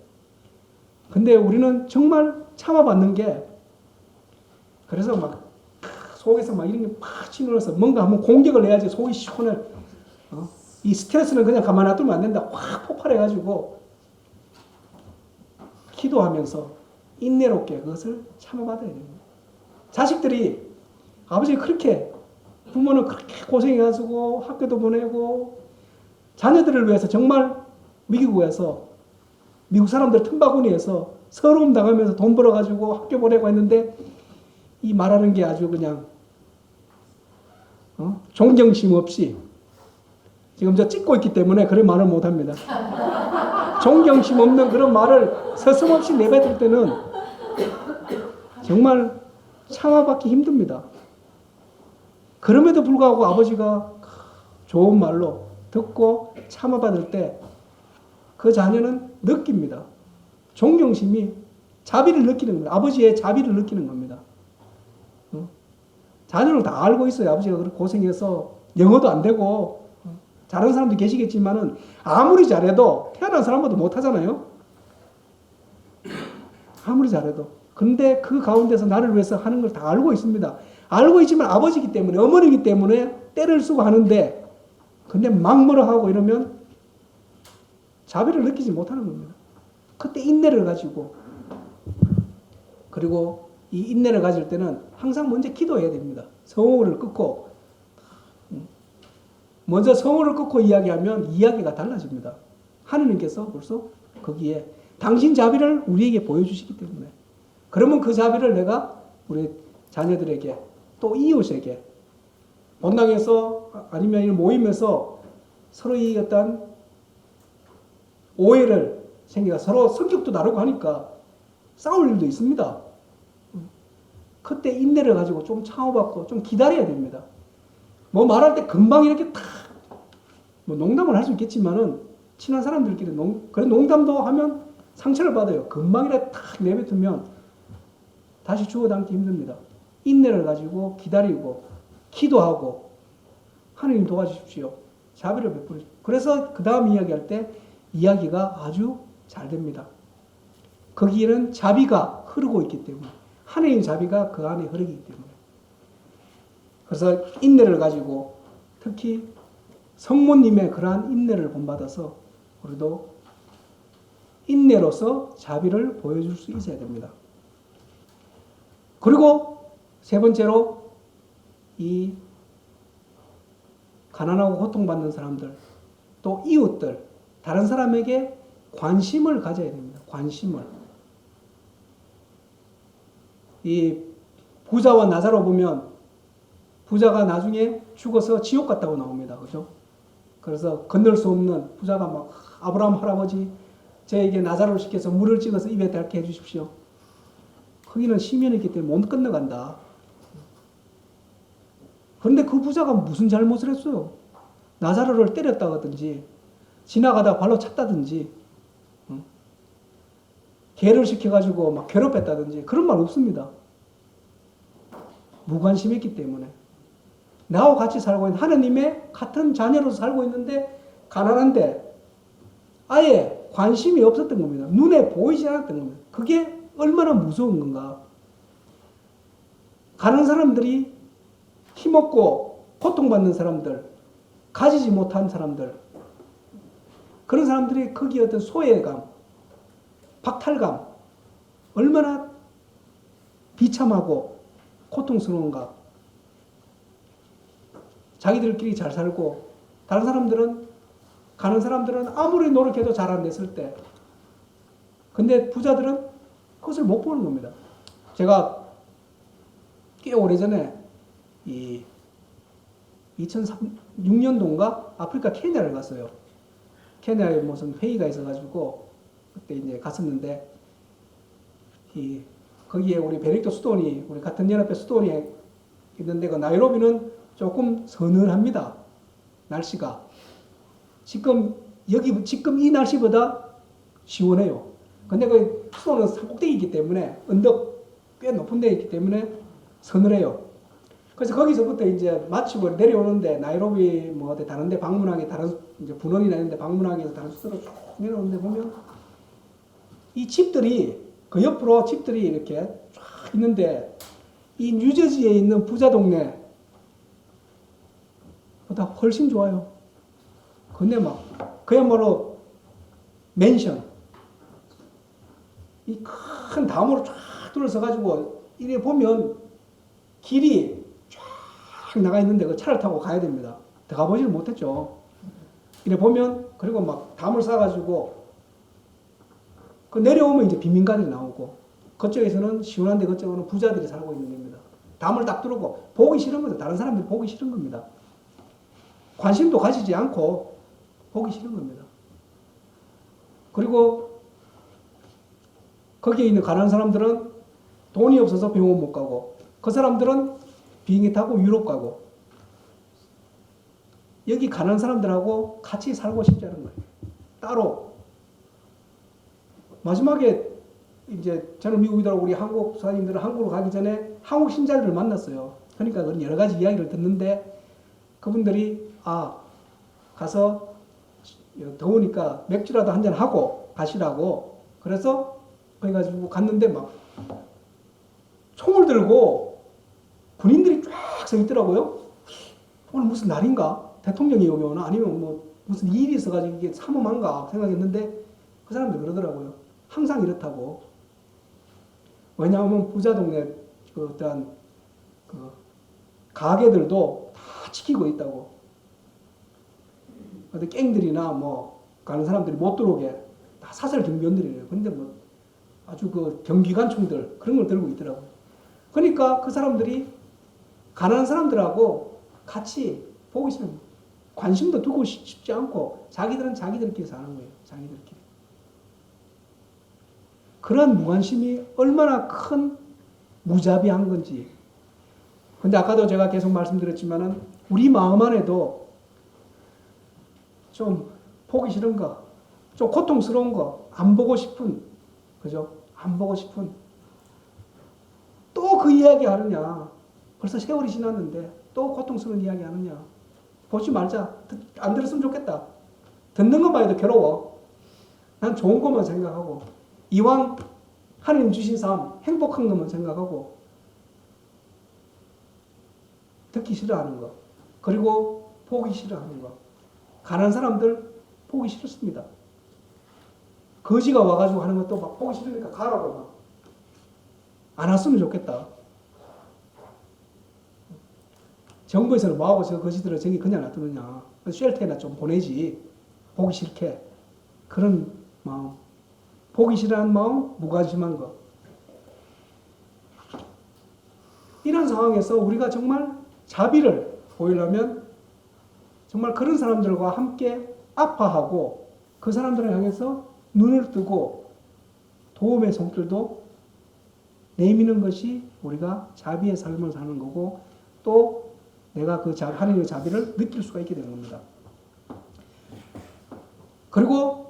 근데 우리는 정말 참아받는 게 그래서 막 속에서 막 이런 게 팍 치밀어서 뭔가 한번 공격을 해야지 속이 시원해. 이 스트레스는 그냥 가만 놔두면 안 된다. 확 폭발해가지고 기도하면서 인내롭게 그것을 참아받아야 됩니다. 자식들이 아버지가 그렇게 부모는 그렇게 고생해가지고 학교도 보내고 자녀들을 위해서 정말 미국에서 미국 사람들 틈바구니에서 서러움 당하면서 돈 벌어가지고 학교 보내고 했는데 이 말하는 게 아주 그냥 존경심 없이 지금 저 찍고 있기 때문에 그런 말을 못합니다. 존경심 없는 그런 말을 서슴없이 내뱉을 때는 정말 참아받기 힘듭니다. 그럼에도 불구하고 아버지가 좋은 말로 듣고 참아받을 때 그 자녀는 느낍니다. 존경심이 자비를 느끼는 겁니다. 아버지의 자비를 느끼는 겁니다. 자녀를 다 알고 있어요. 아버지가 그렇게 고생해서 영어도 안 되고 잘하는 사람도 계시겠지만은 아무리 잘해도 태어난 사람보다 못하잖아요. 아무리 잘해도. 근데 그 가운데서 나를 위해서 하는 걸 다 알고 있습니다. 알고 있지만 아버지이기 때문에 어머니이기 때문에 때를 쓰고 하는데 근데 막 뭐라 하고 이러면 자비를 느끼지 못하는 겁니다. 그때 인내를 가지고 그리고 이 인내를 가질 때는 항상 먼저 기도해야 됩니다. 성호를 끊고 먼저 성호를 끊고 이야기하면 이야기가 달라집니다. 하느님께서 벌써 거기에 당신 자비를 우리에게 보여주시기 때문에 그러면 그 자비를 내가 우리 자녀들에게 또 이웃에게 본당에서 아니면 모임에서 서로의 어떤 오해를 생기가 서로 성격도 다르고 하니까 싸울 일도 있습니다. 그때 인내를 가지고 좀 참아받고 좀 기다려야 됩니다. 뭐 말할 때 금방 이렇게 탁 뭐 농담을 할 수 있겠지만은 친한 사람들끼리 그런 농담도 하면 상처를 받아요. 금방 이렇게 탁 내뱉으면 다시 주워담기 힘듭니다. 인내를 가지고 기다리고 기도하고 하느님 도와주십시오. 자비를 베풀으십시오. 그래서 그 다음 이야기할 때 이야기가 아주 잘 됩니다. 거기에는 자비가 흐르고 있기 때문에 하느님 자비가 그 안에 흐르기 때문에 그래서 인내를 가지고 특히 성모님의 그러한 인내를 본받아서 우리도 인내로서 자비를 보여줄 수 있어야 됩니다. 그리고 세 번째로 이 가난하고 고통받는 사람들 또 이웃들 다른 사람에게 관심을 가져야 됩니다. 관심을. 이 부자와 나사로 보면 부자가 나중에 죽어서 지옥 갔다고 나옵니다. 그죠? 그래서 건널 수 없는 부자가 막 아브라함 할아버지 저에게 나사로를 시켜서 물을 찍어서 입에 닳게 해주십시오. 거기는 시면이 있기 때문에 못 건너간다. 그런데 그 부자가 무슨 잘못을 했어요? 나사로를 때렸다든지 지나가다 발로 찼다든지 개를 시켜가지고 막 괴롭혔다든지 그런 말 없습니다. 무관심했기 때문에 나와 같이 살고 있는 하느님의 같은 자녀로서 살고 있는데 가난한데 아예 관심이 없었던 겁니다. 눈에 보이지 않았던 겁니다. 그게 얼마나 무서운 건가. 가난한 사람들이 힘없고 고통받는 사람들 가지지 못한 사람들 그런 사람들이 거기에 어떤 소외감, 박탈감, 얼마나 비참하고 고통스러운가. 자기들끼리 잘 살고 다른 사람들은 가는 사람들은 아무리 노력해도 잘 안 됐을 때 근데 부자들은 그것을 못 보는 겁니다. 제가 꽤 오래전에 이 2006년도인가 아프리카 케냐를 갔어요. 케냐에 무슨 회의가 있어가지고 그때 이제 갔었는데 거기에 우리 베넥토 수도원이 우리 같은 연합회 수도원이 있는데 그 나이로비는 조금 서늘합니다. 날씨가 지금 이 날씨보다 시원해요. 근데 그 수도는 산꼭대기이기 때문에 언덕 꽤 높은 데 있기 때문에 서늘해요. 그래서 거기서부터 이제 마치고 내려오는데 나이로비 뭐 어디 다른 데 방문하기 다른 이제 분원이나 이런 데 방문하기 위해서 다른 숙소로 쭉 내려오는데 보면 이 집들이 그 옆으로 집들이 이렇게 쫙 있는데 이 뉴저지에 있는 부자 동네 보다 훨씬 좋아요. 근데 막 그야말로 맨션 이 큰 담으로 쫙 둘러서 가지고 이래 보면 길이 쫙 나가 있는데 그 차를 타고 가야 됩니다. 들어가보지를 못했죠. 이래 보면 그리고 막 담을 싸가지고 그 내려오면 이제 빈민가들이 나오고 그쪽에서는 시원한데 그쪽은 부자들이 살고 있는 겁니다. 담을 딱 두르고 보기 싫은 거죠. 다른 사람들이 보기 싫은 겁니다. 관심도 가지지 않고 보기 싫은 겁니다. 그리고 거기에 있는 가난한 사람들은 돈이 없어서 병원 못 가고 그 사람들은 비행기 타고 유럽 가고 여기 가난한 사람들하고 같이 살고 싶지 않은 거예요. 따로. 마지막에 이제 저는 미국이더라고 우리 한국 선생님들은 한국으로 가기 전에 한국 신자들을 만났어요. 그러니까 그런 여러 가지 이야기를 듣는데 그분들이 가서 더우니까 맥주라도 한잔 하고 가시라고 그래서 그래가지고 갔는데 막 총을 들고 군인들이 쫙 서 있더라고요. 오늘 무슨 날인가? 대통령이 여기 오나? 아니면 뭐 무슨 일이 있어가지고 이게 삼엄한가 생각했는데 그 사람들 그러더라고요. 항상 이렇다고. 왜냐하면 부자 동네 그 어떤 그 가게들도 다 지키고 있다고. 근데 갱들이나 뭐 가는 사람들이 못 들어오게 다 사설 경비원들이에요. 근데 뭐 아주 그 경기관총들 그런 걸 들고 있더라고요. 그러니까 그 사람들이 가난한 사람들하고 같이 보기 싫은 관심도 두고 싶지 않고 자기들은 자기들끼리 사는 거예요. 자기들끼리. 그런 무관심이 얼마나 큰 무자비한 건지. 근데 아까도 제가 계속 말씀드렸지만은 우리 마음 안에도 좀 보기 싫은 거, 좀 고통스러운 거, 안 보고 싶은, 그죠? 안 보고 싶은. 또 그 이야기 하느냐. 벌써 세월이 지났는데 또 고통스러운 이야기 하느냐. 보지 말자. 안 들었으면 좋겠다. 듣는 것만 해도 괴로워. 난 좋은 것만 생각하고 이왕 하나님 주신 삶 행복한 것만 생각하고 듣기 싫어하는 거 그리고 보기 싫어하는 거 가난한 사람들 보기 싫습니다. 거지가 와가지고 하는 것도 막 보기 싫으니까 가라고 막 안 왔으면 좋겠다. 정부에서는 뭐하고 저 거지들을 저기 그냥 놔두느냐. 쉘터에나 좀 보내지. 보기 싫게. 그런 마음. 보기 싫어하는 마음, 무관심한 것. 이런 상황에서 우리가 정말 자비를 보이려면 정말 그런 사람들과 함께 아파하고 그 사람들을 향해서 눈을 뜨고 도움의 손길도 내미는 것이 우리가 자비의 삶을 사는 거고 또 내가 그 하나님의 자비를 느낄 수가 있게 되는 겁니다. 그리고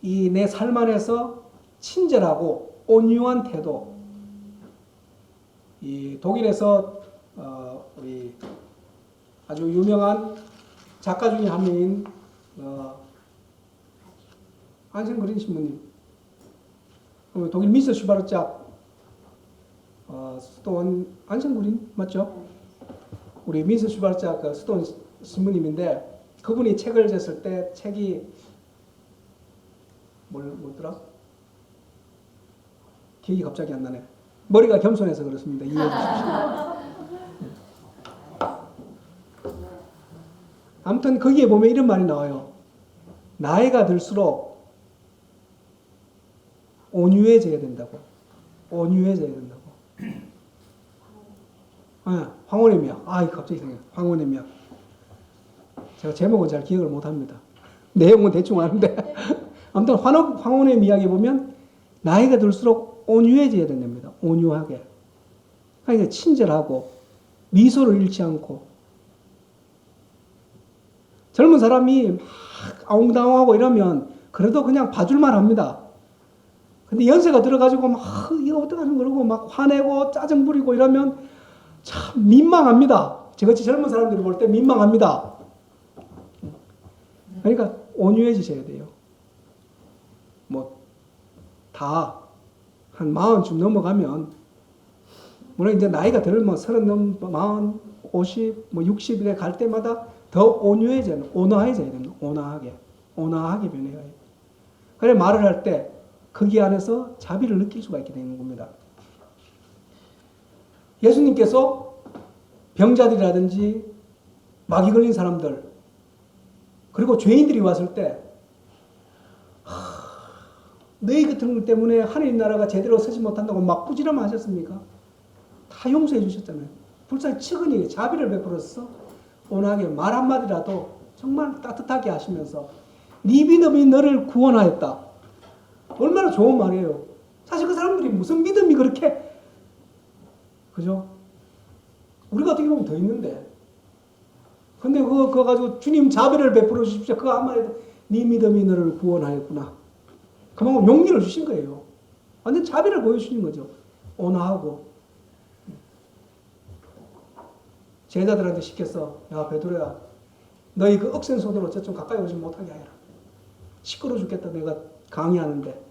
이 내 삶 안에서 친절하고 온유한 태도. 이 독일에서 우리 아주 유명한 작가 중에 한 명인 안센그린 신부님. 독일 미스 슈바르짝 스톤 안센그린 맞죠? 우리 미스 슈바르짝 스톤 신부님인데 그분이 책을 냈을 때 책이 뭐더라? 기억이 갑자기 안 나네. 머리가 겸손해서 그렇습니다. 이해해 주십시오. 아무튼 거기에 보면 이런 말이 나와요. 나이가 들수록 온유해져야 된다고. 온유해져야 된다고. 황혼의 미학. 갑자기 생각나. 황혼의 미학. 제가 제목은 잘 기억을 못합니다. 내용은 대충 아는데 아무튼 황혼의 미학에 보면 나이가 들수록 온유해져야 된답니다. 온유하게. 그러니까 친절하고 미소를 잃지 않고 젊은 사람이 막 아웅다웅하고 이러면 그래도 그냥 봐줄만 합니다. 근데 연세가 들어가지고 막 이거 어떡하는 그러고 막 화내고 짜증 부리고 이러면 참 민망합니다. 저같이 젊은 사람들이 볼 때 민망합니다. 그러니까 온유해지셔야 돼요. 다 한 40쯤 넘어가면 물론 이제 나이가 들면 30 넘, 40, 50, 60에 갈 때마다 더 온유해져야 온화해져야 됩니다. 온화하게 변해야 해요. 그래 말을 할 때 거기 안에서 자비를 느낄 수가 있게 되는 겁니다. 예수님께서 병자들이라든지 마귀 걸린 사람들 그리고 죄인들이 왔을 때 너희 같은 것 때문에 하나님 나라가 제대로 서지 못한다고 막 부지런하셨습니까? 다 용서해 주셨잖아요. 불쌍히 측은히 자비를 베풀어서 온화하게 말 한마디라도 정말 따뜻하게 하시면서 네 믿음이 너를 구원하였다. 얼마나 좋은 말이에요. 사실 그 사람들이 무슨 믿음이 그렇게, 그죠? 우리가 어떻게 보면 더 있는데. 근데 그거 가지고 주님 자비를 베풀어 주십시오. 그거 한마디도 네 믿음이 너를 구원하였구나. 그만큼 용기를 주신 거예요. 완전 자비를 보여주신 거죠. 온화하고. 제자들한테 시켜서, 야 베드로야, 너희 그 억센 손으로 저 좀 가까이 오지 못하게 하라. 시끄러워 죽겠다 내가 강의하는데.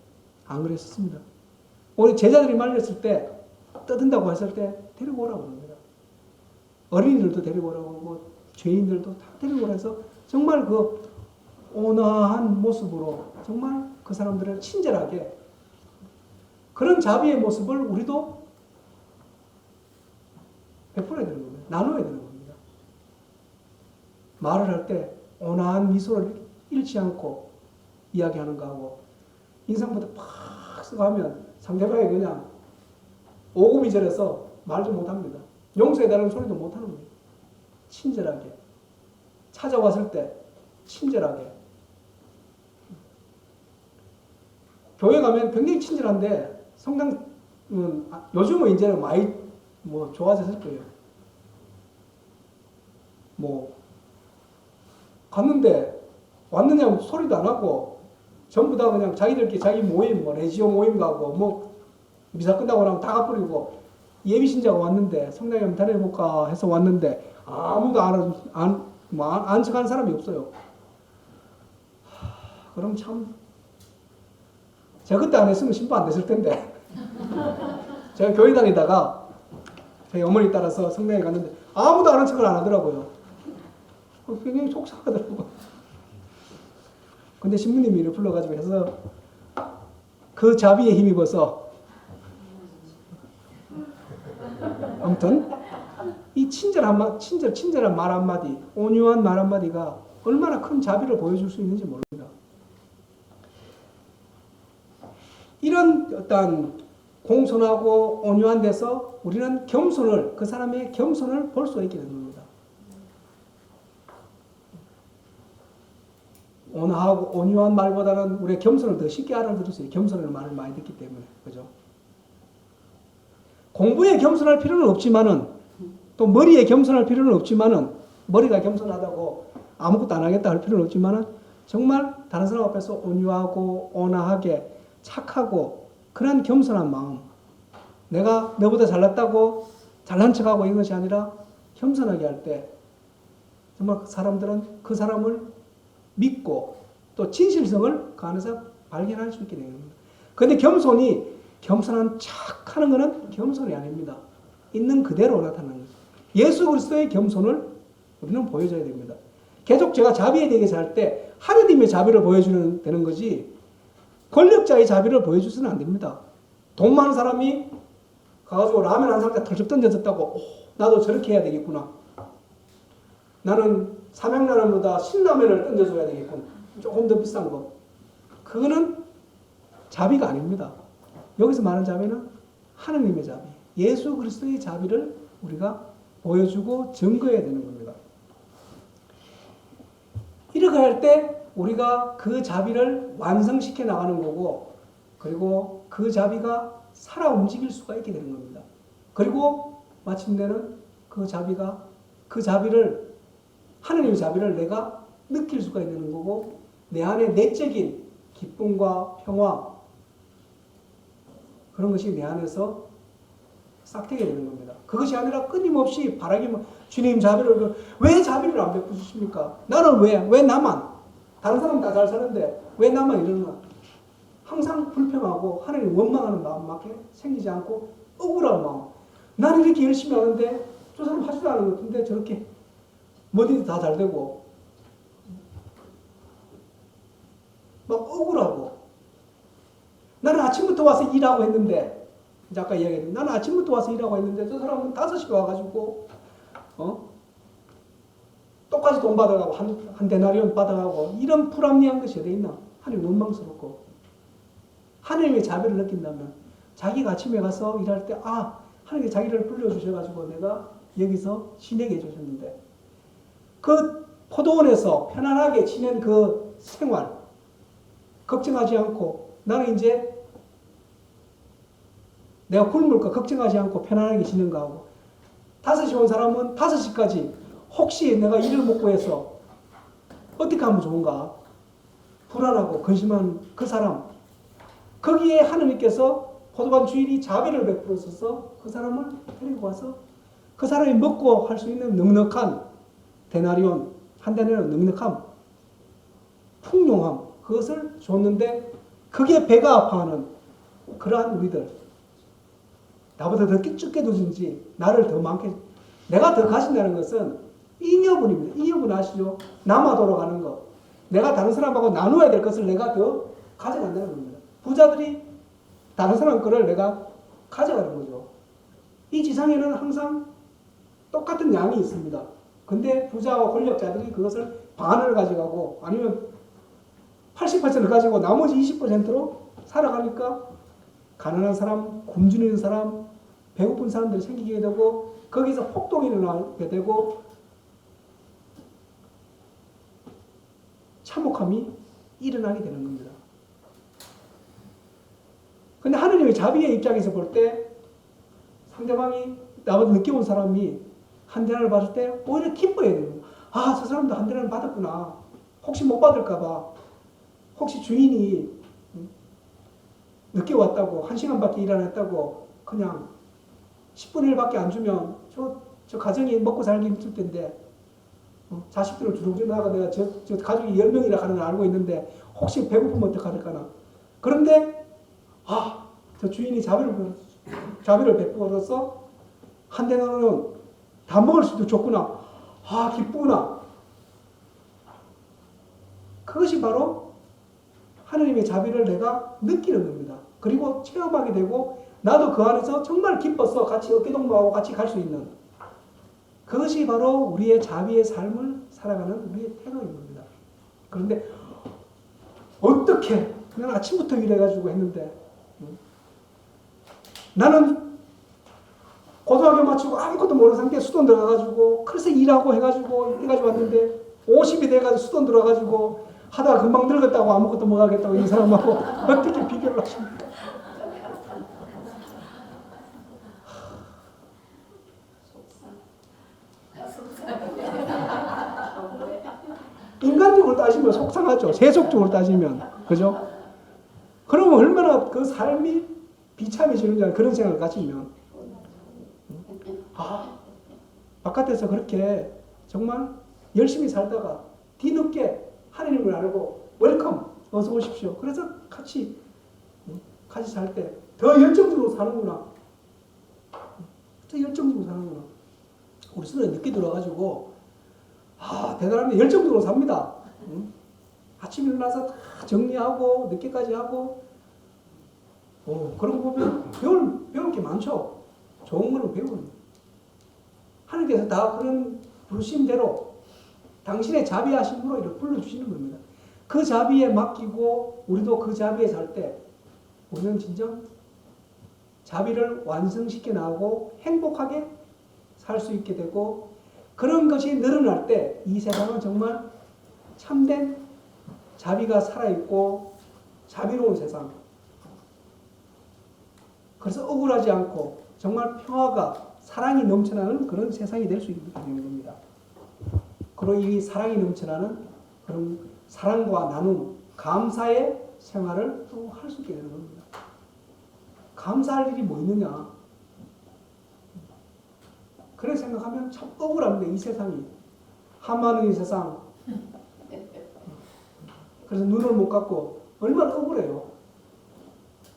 안 그랬습니다. 우리 제자들이 말렸을 때, 떠든다고 했을 때 데리고 오라고 합니다. 어린이들도 데리고 오라고 하고 죄인들도 다 데리고 오라 해서 정말 그 온화한 모습으로 정말 그 사람들을 친절하게, 그런 자비의 모습을 우리도 베풀어야 되는 겁니다. 나눠야 되는 겁니다. 말을 할 때 온화한 미소를 잃지 않고 이야기하는 거하고, 인상부터 팍 쓰고 하면 상대방이 그냥 오구미절해서 말도 못합니다. 용서해달라는 소리도 못하는 거예요. 친절하게. 찾아왔을 때 친절하게. 교회 가면 굉장히 친절한데 성당, 요즘은 이제는 많이 좋아졌을 거예요. 갔는데 왔느냐고 소리도 안 하고 전부 다 그냥 자기들끼리 자기 모임, 레지오 모임 가고 미사 끝나고 나면 다 가버리고, 예비 신자가 왔는데 성당에 한번 다녀볼까 해서 왔는데 아무도 안측하는 사람이 없어요. 그럼 참, 제가 그때 안 했으면 신부 안 됐을 텐데. 제가 교회 다니다가 저희 어머니 따라서 성당에 갔는데 아무도 아는 척을 안 하더라고요. 굉장히 속상하더라고요. 근데 신부님이 이를 불러가지고 해서 그 자비에 힘입어서, 아무튼 이 친절한 말 한마디, 온유한 말 한마디가 얼마나 큰 자비를 보여줄 수 있는지 모릅니다. 이런 어떤 공손하고 온유한 데서 우리는 겸손을, 그 사람의 겸손을 볼 수 있게 되는 겁니다. 온화하고 온유한 말보다는 우리의 겸손을 더 쉽게 알아들을 수 있어요. 겸손이라는 말을 많이 듣기 때문에. 그죠? 공부에 겸손할 필요는 없지만은, 또 머리에 겸손할 필요는 없지만은, 머리가 겸손하다고 아무것도 안 하겠다 할 필요는 없지만은, 정말 다른 사람 앞에서 온유하고 온화하게 착하고 그런 겸손한 마음, 내가 너보다 잘났다고 잘난 척하고 이것이 아니라 겸손하게 할 때 정말 사람들은 그 사람을 믿고 또 진실성을 그 안에서 발견할 수 있게 되는 겁니다. 그런데 겸손한 척하는 것은 겸손이 아닙니다. 있는 그대로 나타나는 거죠. 예수 그리스도의 겸손을 우리는 보여줘야 됩니다. 계속 제가 자비에 대해서 할 때 하느님의 자비를 보여주는 되는 거지, 권력자의 자비를 보여주서는 안 됩니다. 돈 많은 사람이 가가지고 라면 한 상자 털쩍 던져졌다고, 나도 저렇게 해야 되겠구나. 나는 삼양라면보다 신라면을 던져줘야 되겠군. 조금 더 비싼 거. 그거는 자비가 아닙니다. 여기서 말하는 자비는 하느님의 자비, 예수 그리스도의 자비를 우리가 보여주고 증거해야 되는 겁니다. 이렇게 할 때 우리가 그 자비를 완성시켜 나가는 거고, 그리고 그 자비가 살아 움직일 수가 있게 되는 겁니다. 그리고 마침내는 그 자비를, 하느님의 자비를 내가 느낄 수가 있는 거고, 내 안에 내적인 기쁨과 평화, 그런 것이 내 안에서 싹트게 되는 겁니다. 그것이 아니라 끊임없이 바라기만, 주님 자비를, 왜 자비를 안 베푸십니까? 나는 왜 나만? 다른 사람은 다 잘 사는데 왜 나만 이러나? 항상 불평하고 하나님 원망하는 마음밖에 생기지 않고, 억울한 마음. 나는 이렇게 열심히 하는데 저 사람 하지도 않은 것 같은데 저렇게 뭐든지 다 잘 되고, 막 억울하고. 나는 아침부터 와서 일하고 했는데, 이제 아까 이야기했는데, 나는 아침부터 와서 일하고 했는데 저 사람은 5시에 와가지고 똑같이 돈 받아가고 한 데나리온 받아가고, 이런 불합리한 것이 어디 있나? 하나님 원망스럽고. 하나님의 자비를 느낀다면 자기가 아침에 가서 일할 때, 하나님이 자기를 불러주셔가지고 내가 여기서 지내게 해주셨는데 그 포도원에서 편안하게 지낸 그 생활 걱정하지 않고 나는 이제 내가 굶을까 걱정하지 않고 편안하게 지낸 거하고 5시 온 사람은 5시까지 혹시 내가 일을 못 구해서 어떻게 하면 좋은가 불안하고 근심한 그 사람 거기에 하느님께서 포도관 주인이 자비를 베풀어서 그 사람을 데리고 와서 그 사람이 먹고 할 수 있는 넉넉한 데나리온 한 데나리온 넉넉함 풍요함 그것을 줬는데 그게 배가 아파하는 그러한 우리들 나보다 더 적게 주든지 나를 더 많게 내가 더 가진다는 것은 잉여분입니다. 잉여분 아시죠? 남아 돌아가는 것 내가 다른 사람하고 나누어야 될 것을 내가 더 가져간다는 겁니다. 부자들이 다른 사람 거를 내가 가져가는 거죠. 이 지상에는 항상 똑같은 양이 있습니다. 근데 부자와 권력자들이 그것을 반을 가져가고 아니면 80%를 가지고 나머지 20%로 살아가니까 가난한 사람, 굶주리는 사람, 배고픈 사람들이 생기게 되고 거기서 폭동이 일어나게 되고 참혹함이 일어나게 되는 겁니다. 근데 하느님의 자비의 입장에서 볼 때 상대방이 나보다 늦게 온 사람이 한 대나를 받을 때 오히려 기뻐해야 됩니다. 아, 저 사람도 한 대나를 받았구나. 혹시 못 받을까 봐. 혹시 주인이 늦게 왔다고 1시간밖에 일 안 했다고 그냥 10분의 1밖에 안 주면 저 가정이 먹고 살기 힘들 텐데 자식들을 주룩주룩 나가 내가 저 가족이 10명이라 하는 걸 알고 있는데 혹시 배고프면 어떡하나. 그런데 저 주인이 자비를 베풀어서 한 대나리온 다 먹을 수도 좋구나. 기쁘구나. 그것이 바로 하느님의 자비를 내가 느끼는 겁니다. 그리고 체험하게 되고 나도 그 안에서 정말 기뻐서 같이 어깨동무하고 같이 갈 수 있는 그것이 바로 우리의 자비의 삶을 살아가는 우리의 태도인 겁니다. 그런데 어떻게 난 아침부터 일해가지고 했는데 나는 고등학교 마치고 아무것도 모르는 상태에 수돈 들어가가지고 그래서 일하고 해가지고 왔는데 50이 돼가지고 수돈 들어가가지고 하다가 금방 늙었다고 아무것도 못 하겠다고 이 사람하고 어떻게 비교를 하십니까? 인간적으로 따지면 속상하죠. 세속적으로 따지면. 그죠? 그러면 얼마나 그 삶이 비참해지는지 그런 생각을 가지면 바깥에서 그렇게 정말 열심히 살다가 뒤늦게 하느님을 알고 웰컴 어서 오십시오. 그래서 같이 살 때 더 열정적으로 사는구나. 더 열정적으로 사는구나. 우리 수는 늦게 들어와가지고 대단합니다. 열정적으로 삽니다. 아침에 일어나서 다 정리하고 늦게까지 하고 그런 거 보면 배울 게 많죠. 좋은 거는 배우는. 하나님께서 다 그런 부르심대로 당신의 자비하심으로 이렇게 불러주시는 겁니다. 그 자비에 맡기고 우리도 그 자비에 살 때 우리는 진정 자비를 완성시켜 나가고 행복하게 살 수 있게 되고 그런 것이 늘어날 때 이 세상은 정말 참된 자비가 살아있고 자비로운 세상 그래서 억울하지 않고 정말 평화가 사랑이 넘쳐나는 그런 세상이 될 수 있는 겁니다. 그리고 이 사랑이 넘쳐나는 그런 사랑과 나눔, 감사의 생활을 또 할 수 있게 되는 겁니다. 감사할 일이 뭐 있느냐. 그래 생각하면 참 억울합니다. 이 세상이. 한마는 이 세상. 그래서 눈을 못 감고 얼마나 억울해요.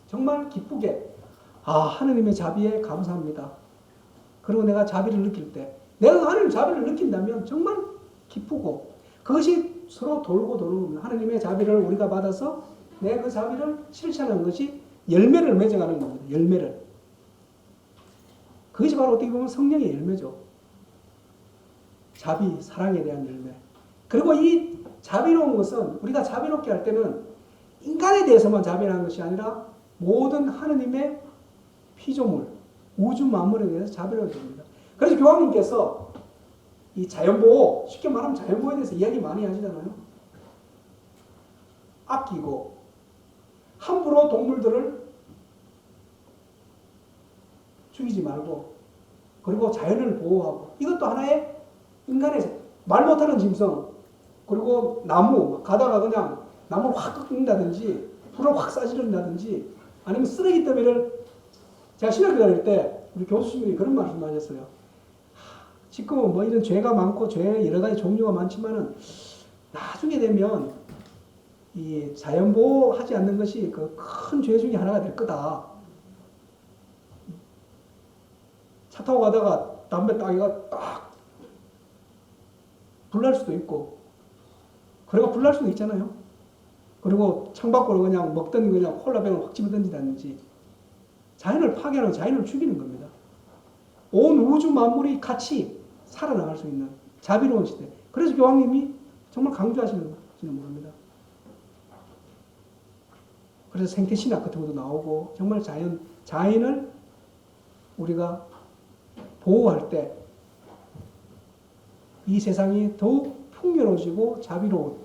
정말 기쁘게 하느님의 자비에 감사합니다. 그리고 내가 자비를 느낄 때 내가 하느님 자비를 느낀다면 정말 기쁘고 그것이 서로 돌고 도는 하느님의 자비를 우리가 받아서 내가 그 자비를 실천하는 것이 열매를 맺어가는 겁니다. 열매를. 그것이 바로 어떻게 보면 성령의 열매죠. 자비, 사랑에 대한 열매. 그리고 이 자비로운 것은 우리가 자비롭게 할 때는 인간에 대해서만 자비라는 것이 아니라 모든 하느님의 피조물, 우주 만물에 대해서 자비로워야 됩니다. 그래서 교황님께서 이 자연보호, 쉽게 말하면 자연보호에 대해서 이야기 많이 하시잖아요. 아끼고 함부로 동물들을 죽이지 말고, 그리고 자연을 보호하고, 이것도 하나의 인간의 말 못하는 짐승, 그리고 나무 가다가 그냥 나무를 확 꺾는다든지 불을 확 싸지른다든지, 아니면 쓰레기 더미를, 제가 신학교 다닐 때 우리 교수님이 그런 말씀 하셨어요. 지금은 뭐 이런 죄가 많고 죄 여러 가지 종류가 많지만은 나중에 되면 이 자연보호하지 않는 것이 그 큰 죄 중에 하나가 될 거다. 차 타고 가다가 담배 따기가 딱 불날 수도 있고, 그리고 불날 수도 있잖아요. 그리고 창밖으로 그냥 먹던 그냥 콜라병을 확 집어던지다든지, 자연을 파괴하고 자연을 죽이는 겁니다. 온 우주 만물이 같이 살아나갈 수 있는 자비로운 시대. 그래서 교황님이 정말 강조하시는 겁니다. 그래서 생태신학 같은 것도 나오고, 정말 자연을 우리가 보호할 때 이 세상이 더욱 풍요로워지고 자비로운,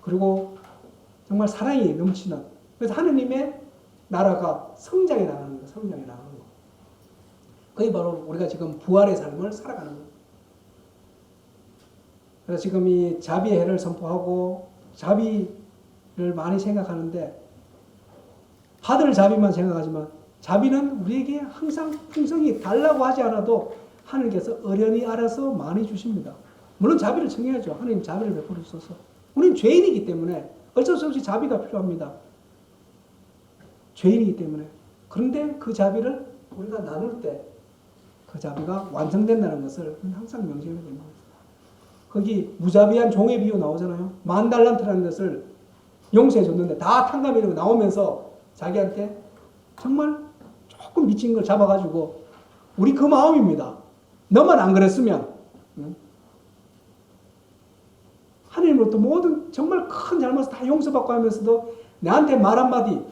그리고 정말 사랑이 넘치는, 그래서 하느님의 나라가 성장해 나가는 거예요. 성장해 나가는 거. 그게 바로 우리가 지금 부활의 삶을 살아가는 거예요. 그래서 지금 이 자비의 해를 선포하고 자비를 많이 생각하는데, 받을 자비만 생각하지만 자비는 우리에게 항상 풍성히 달라고 하지 않아도 하나님께서 어련히 알아서 많이 주십니다. 물론 자비를 청해야죠. 하나님 자비를 베풀어 주소서. 우리는 죄인이기 때문에 어쩔 수 없이 자비가 필요합니다. 죄인이기 때문에. 그런데 그 자비를 우리가 나눌 때 그 자비가 완성된다는 것을 항상 명심해야 됩니다. 거기 무자비한 종의 비유 나오잖아요. 10,000달란트라는 것을 용서해 줬는데 다 탕감이라고 나오면서 자기한테 정말 조금 미친 걸 잡아가지고, 우리 그 마음입니다. 너만 안 그랬으면, 하나님으로부터 모든 정말 큰 잘못을 다 용서받고 하면서도 나한테 말 한마디,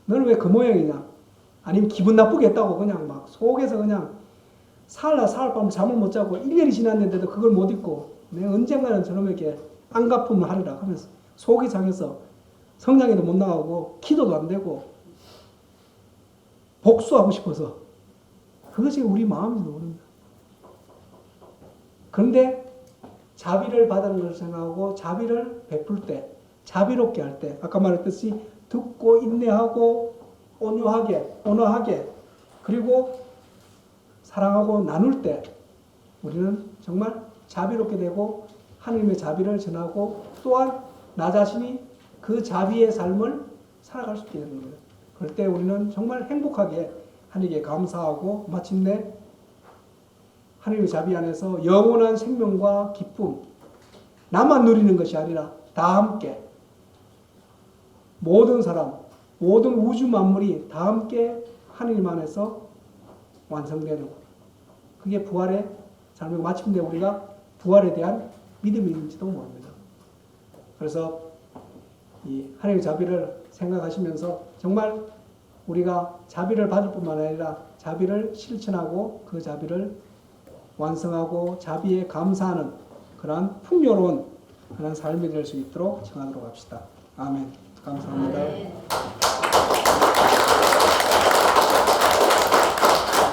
너는 왜 그 모양이냐, 아니면 기분 나쁘게 했다고 그냥 막 속에서 그냥 사흘 밤 잠을 못 자고 1년이 지났는데도 그걸 못 잊고, 내가 언젠가는 저놈에게 안갚음을 하리라 하면서 속이 상해서 성장에도 못 나가고 기도도 안 되고 복수하고 싶어서, 그것이 우리 마음인지도 모릅니다. 그런데 자비를 받는 것을 생각하고 자비를 베풀 때, 자비롭게 할 때, 아까 말했듯이 듣고 인내하고 온화하게 그리고 사랑하고 나눌 때 우리는 정말 자비롭게 되고 하나님의 자비를 전하고, 또한 나 자신이 그 자비의 삶을 살아갈 수 있게 되는 거예요. 그럴 때 우리는 정말 행복하게 하나님께 감사하고, 마침내 하나님의 자비 안에서 영원한 생명과 기쁨, 나만 누리는 것이 아니라 다 함께, 모든 사람, 모든 우주 만물이 다 함께 하나님 안에서 완성되는 것. 그게 부활의 삶이고, 마침내 우리가 부활에 대한 믿음인지도 모릅니다. 그래서 이 하나님의 자비를 생각하시면서 정말 우리가 자비를 받을 뿐만 아니라 자비를 실천하고 그 자비를 완성하고 자비에 감사하는 그러한 풍요로운 그런 삶이 될 수 있도록 청하도록 합시다. 아멘. 감사합니다.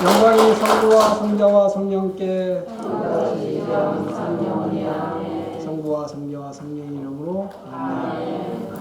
영광이 성부와 성자와 성령께, 성부와 성자와 성령의 이름으로 아멘.